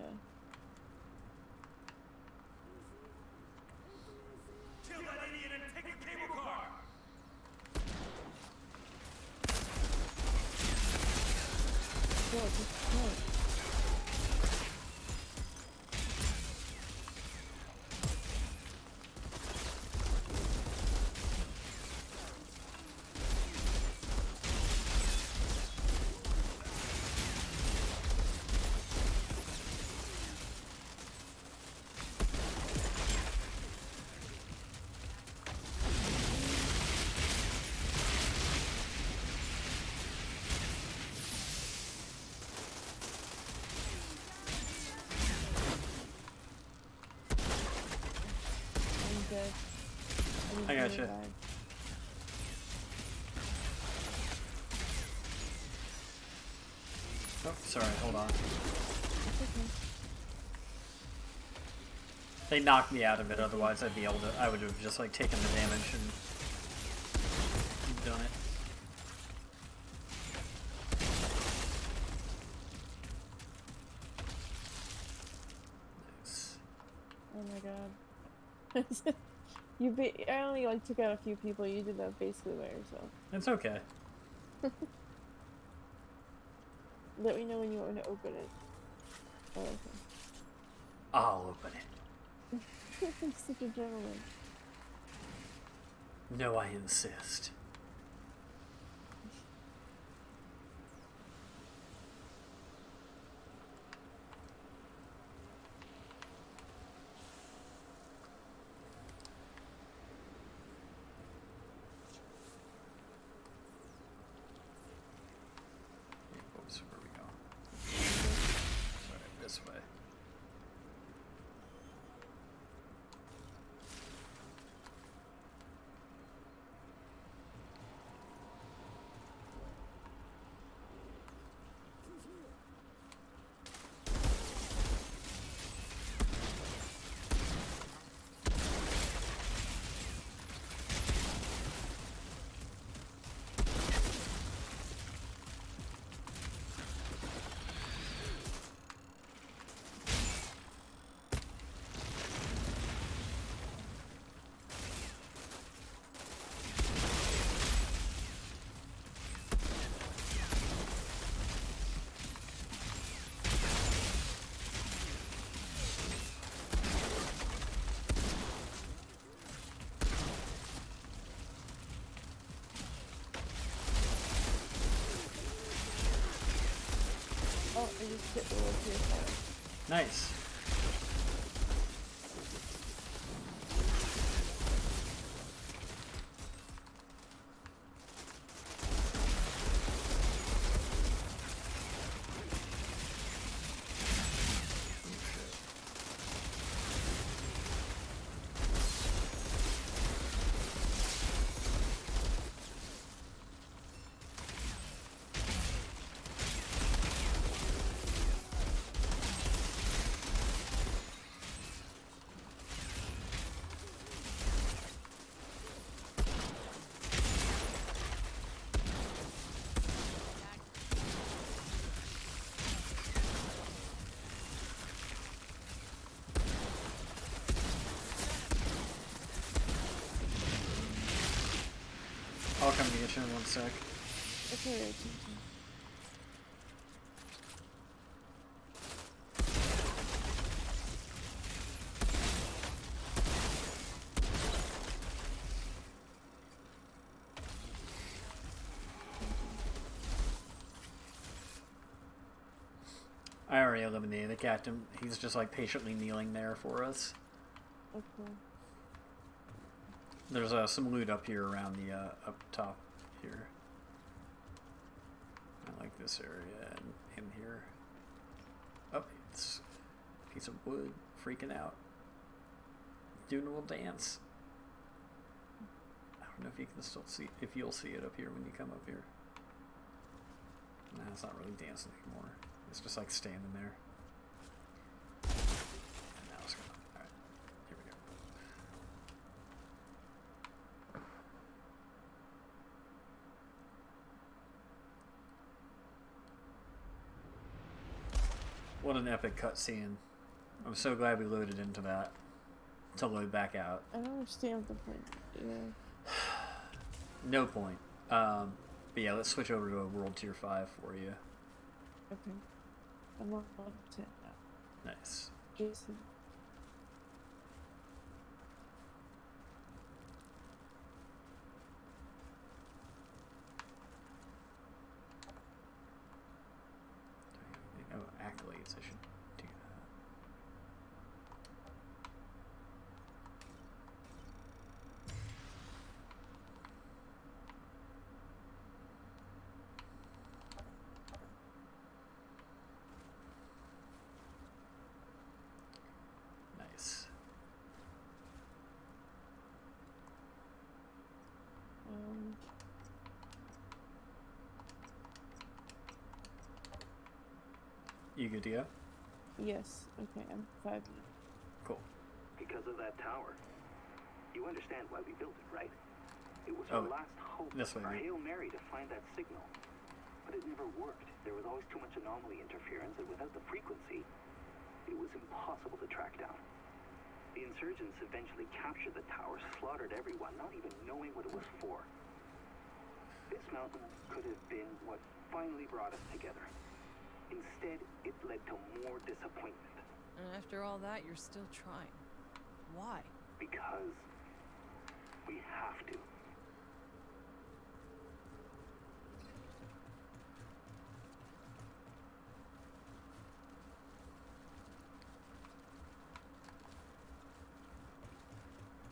Speaker 1: I gotcha. Sorry, hold on.
Speaker 2: It's okay.
Speaker 1: They knocked me out of it, otherwise I'd be able to, I would have just like taken the damage and done it. Nice.
Speaker 2: Oh my god. I only like took out a few people. You did that basically by yourself.
Speaker 1: It's okay.
Speaker 2: Let me know when you want to open it. Oh, okay.
Speaker 1: I'll open it.
Speaker 2: I'm such a gentleman.
Speaker 1: No, I insist. Oops, where are we going? Sorry, this way.
Speaker 2: Oh, I just hit the little tier fire.
Speaker 1: Nice. I'll come to get you in one sec.
Speaker 2: It's alright.
Speaker 1: I already eliminated the captain. He's just like patiently kneeling there for us.
Speaker 2: Okay.
Speaker 1: There's some loot up here around the up top here. I like this area and in here. Oh, it's a piece of wood freaking out. Doing a little dance. I don't know if you can still see, if you'll see it up here when you come up here. Nah, it's not really dancing anymore. It's just like standing there. And now it's gone. Alright, here we go. What an epic cutscene. I'm so glad we loaded into that. To load back out.
Speaker 2: I don't understand the point. Yeah.
Speaker 1: No point. But yeah, let's switch over to a World Tier 5 for you.
Speaker 2: Okay. I'm on level 10 now.
Speaker 1: Nice.
Speaker 2: Jason.
Speaker 1: Oh, accolades. I should do that. Nice. You good to go?
Speaker 2: Yes. Okay, I'm 5.
Speaker 1: Cool.
Speaker 9: Because of that tower. You understand why we built it, right? It was
Speaker 1: Oh,
Speaker 9: our last hope,
Speaker 1: this way,
Speaker 9: our
Speaker 1: right?
Speaker 9: Hail Mary to find that signal. But it never worked. There was always too much anomaly interference, and without the frequency, it was impossible to track down. The insurgents eventually captured the tower, slaughtered everyone, not even knowing what it was for. This mountain could have been what finally brought us together. Instead, it led to more disappointment.
Speaker 4: And after all that, you're still trying. Why?
Speaker 9: Because we have to.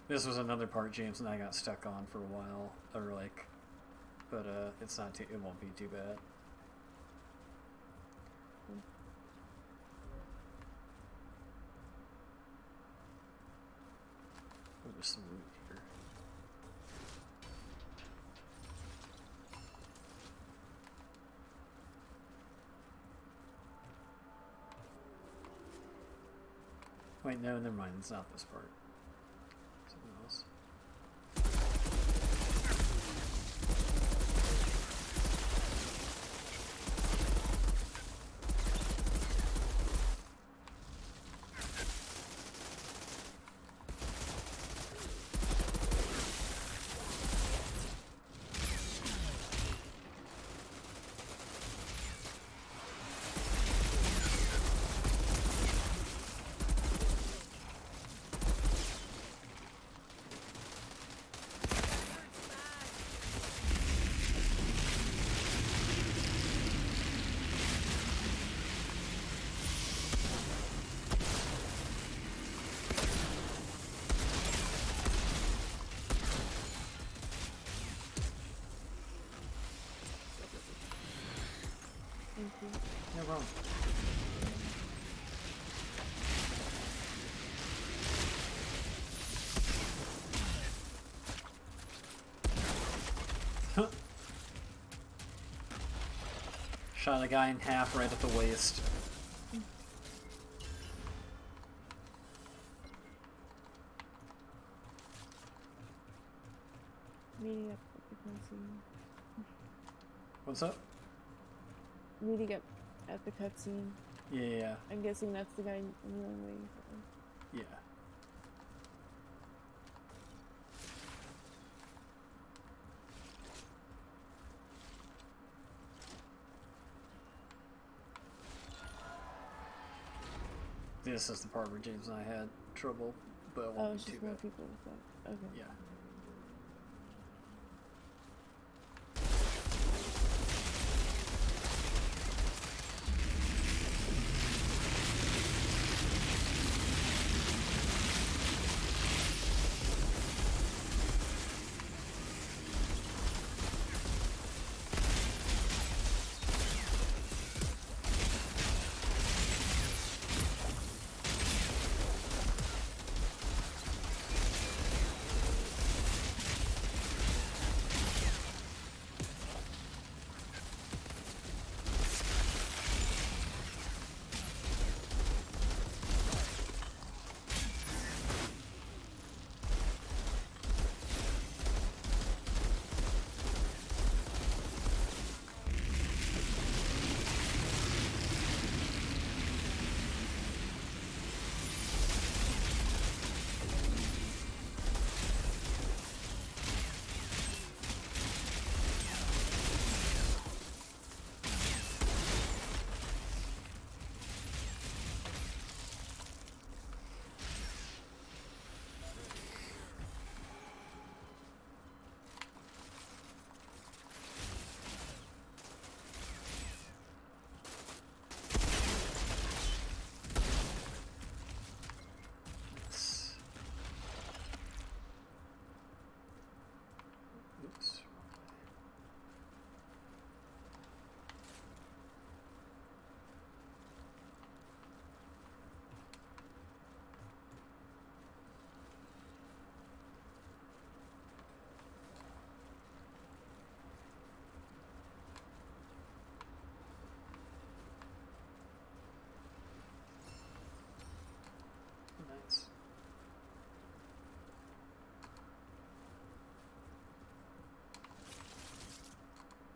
Speaker 1: This was another part James and I got stuck on for a while, or like, but it's not too, it won't be too bad. Oh, there's some loot here. Wait, no, never mind. It's not this part. Something else.
Speaker 2: Thank you.
Speaker 1: No problem. Shot a guy in half right at the waist.
Speaker 2: Meeting up at the cutscene.
Speaker 1: What's up?
Speaker 2: Meeting up at the cutscene.
Speaker 1: Yeah.
Speaker 2: I'm guessing that's the guy kneeling waiting for him.
Speaker 1: Yeah. This is the part where James and I had trouble, but it
Speaker 2: Oh,
Speaker 1: won't
Speaker 2: it's
Speaker 1: be too
Speaker 2: just more
Speaker 1: bad.
Speaker 2: people with that. Okay.
Speaker 1: Yeah.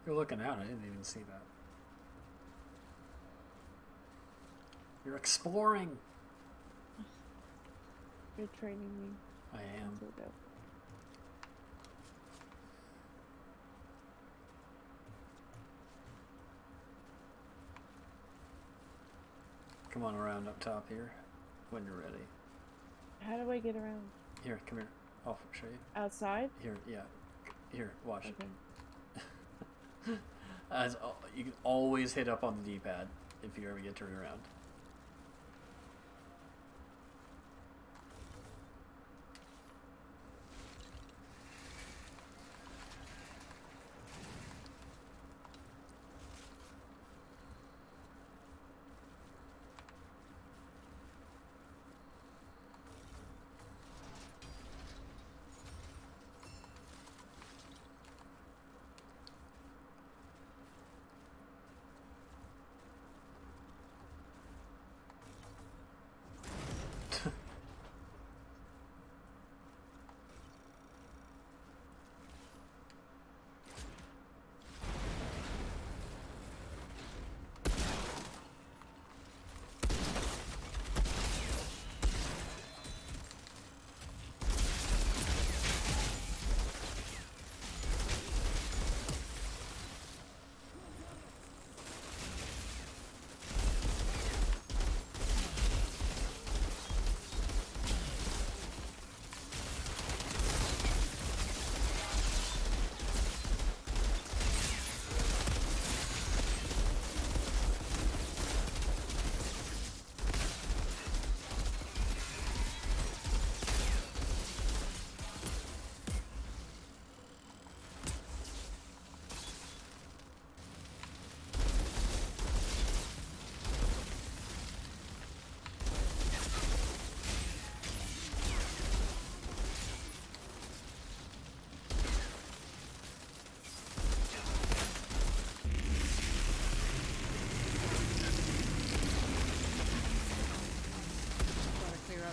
Speaker 1: You're looking out. I didn't even see that. You're exploring.
Speaker 2: You're training me.
Speaker 1: I am.
Speaker 2: So dope.
Speaker 1: Come on around up top here when you're ready.
Speaker 2: How do I get around?
Speaker 1: Here, come here. I'll show you.
Speaker 2: Outside?
Speaker 1: Here, yeah. Here, watch
Speaker 2: Okay.
Speaker 1: it. You can always hit up on the D-pad if you ever get turned around.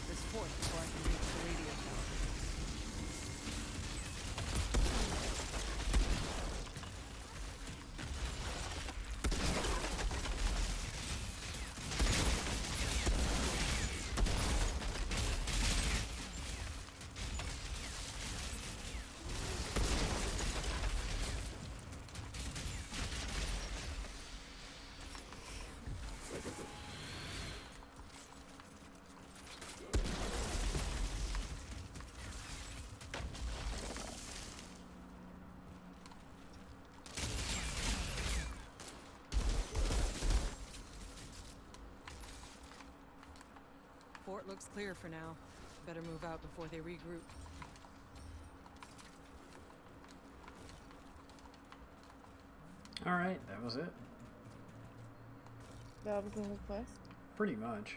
Speaker 4: This fort before I can reach the radio tower. Fort looks clear for now. Better move out before they regroup.
Speaker 1: Alright, that was it.
Speaker 2: That was the whole quest?
Speaker 1: Pretty much.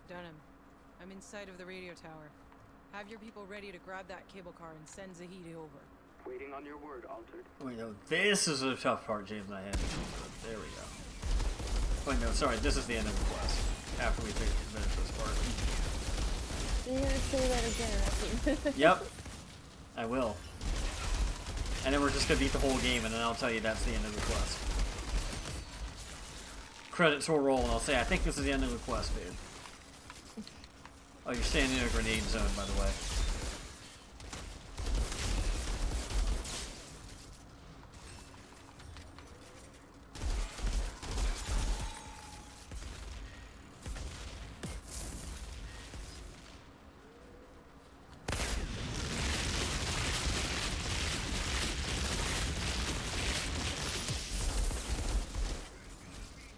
Speaker 4: Dunham, I'm inside of the radio tower. Have your people ready to grab that cable car and send Zahidi over.
Speaker 9: Waiting on your word, Altered.
Speaker 1: Wait, no, this is the tough part, James and I had. There we go. Wait, no, sorry, this is the end of the quest. After we finish this part.
Speaker 2: You're gonna say that again.
Speaker 1: Yep. I will. And then we're just gonna beat the whole game, and then I'll tell you that's the end of the quest. Credits will roll, and I'll say, I think this is the end of the quest, dude. Oh, you're standing in a grenade zone, by the way.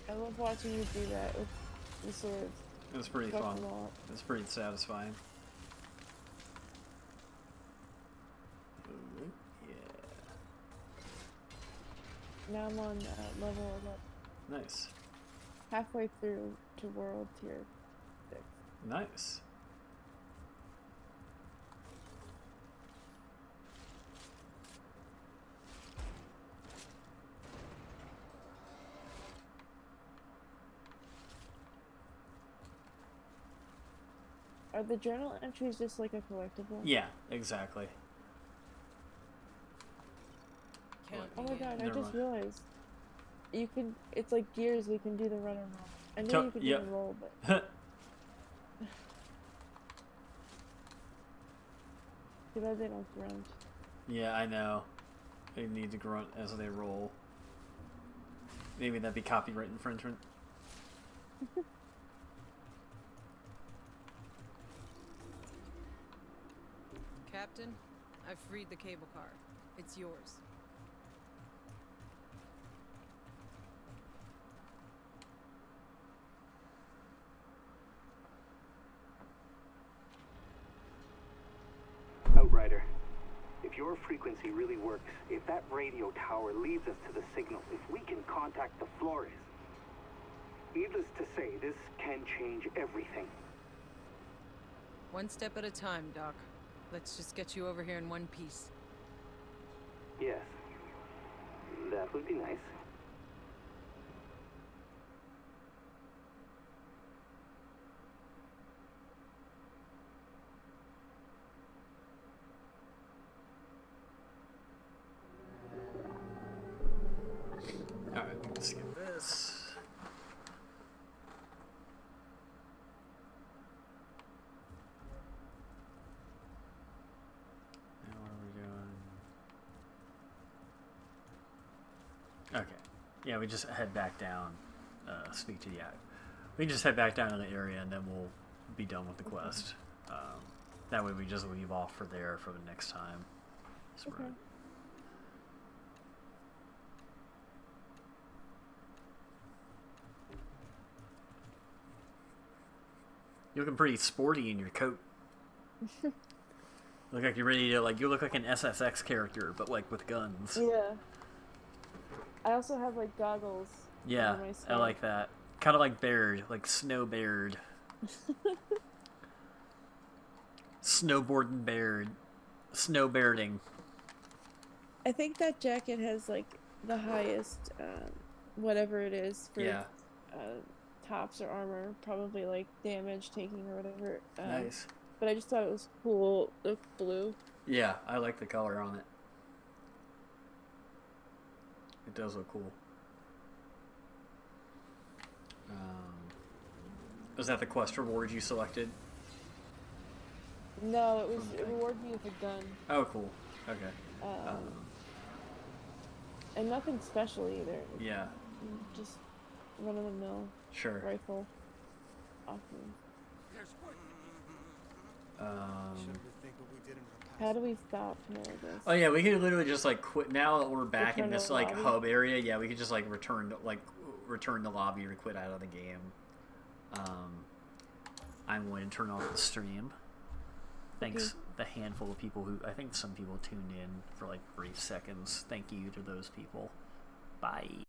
Speaker 2: I love watching you do that with the swords.
Speaker 1: It's pretty fun. It's pretty satisfying. Ooh, yeah.
Speaker 2: Now I'm on level 11.
Speaker 1: Nice.
Speaker 2: Halfway through to world tier 6.
Speaker 1: Nice.
Speaker 2: Are the journal entries just like a collectible?
Speaker 1: Yeah, exactly.
Speaker 2: Oh my god, I just realized. You can, it's like Gears, we can do the run and roll. I know you can do the roll, but... Too bad they don't grunt.
Speaker 1: Yeah, I know. They need to grunt as they roll. Maybe that'd be copyright infringement.
Speaker 4: Captain, I've freed the cable car. It's yours.
Speaker 9: Outrider, if your frequency really works, if that radio tower leads us to the signal, if we can contact the Flores, needless to say, this can change everything.
Speaker 4: One step at a time, Doc. Let's just get you over here in one piece.
Speaker 9: Yes. That would be nice.
Speaker 1: Alright, let's skip this. Now what are we doing? Okay. Yeah, we just head back down, speak to the we can just head back down to the area and then we'll be done with the quest. That way we just leave off for there for the next time.
Speaker 2: Okay.
Speaker 1: You're looking pretty sporty in your coat. Look like you're ready to, like, you look like an SSX character, but like with guns.
Speaker 2: Yeah. I also have like goggles.
Speaker 1: Yeah,
Speaker 2: under my
Speaker 1: I
Speaker 2: skin.
Speaker 1: like that. Kind of like Baird, like Snow Baird. Snowboarding Baird. Snow Bairding.
Speaker 2: I think that jacket has like the highest, whatever it is for tops or armor, probably like damage taking or whatever.
Speaker 1: Nice.
Speaker 2: But I just thought it was cool. The blue.
Speaker 1: Yeah, I like the color on it. It does look cool. Was that the quest reward you selected?
Speaker 2: No, it rewarded me with a gun.
Speaker 1: Oh, cool. Okay.
Speaker 2: And nothing special either.
Speaker 1: Yeah.
Speaker 2: Just run of the mill.
Speaker 1: Sure.
Speaker 2: Rifle. Awesome. How do we stop more of this?
Speaker 1: Oh yeah, we could literally just like quit now that we're back in this like
Speaker 2: lobby?
Speaker 1: hub area. Yeah, we could just like return the lobby or quit out of the game. I'm going to turn off the stream. Thanks the handful of people who, I think some people tuned in for like brief seconds. Thank you to those people. Bye.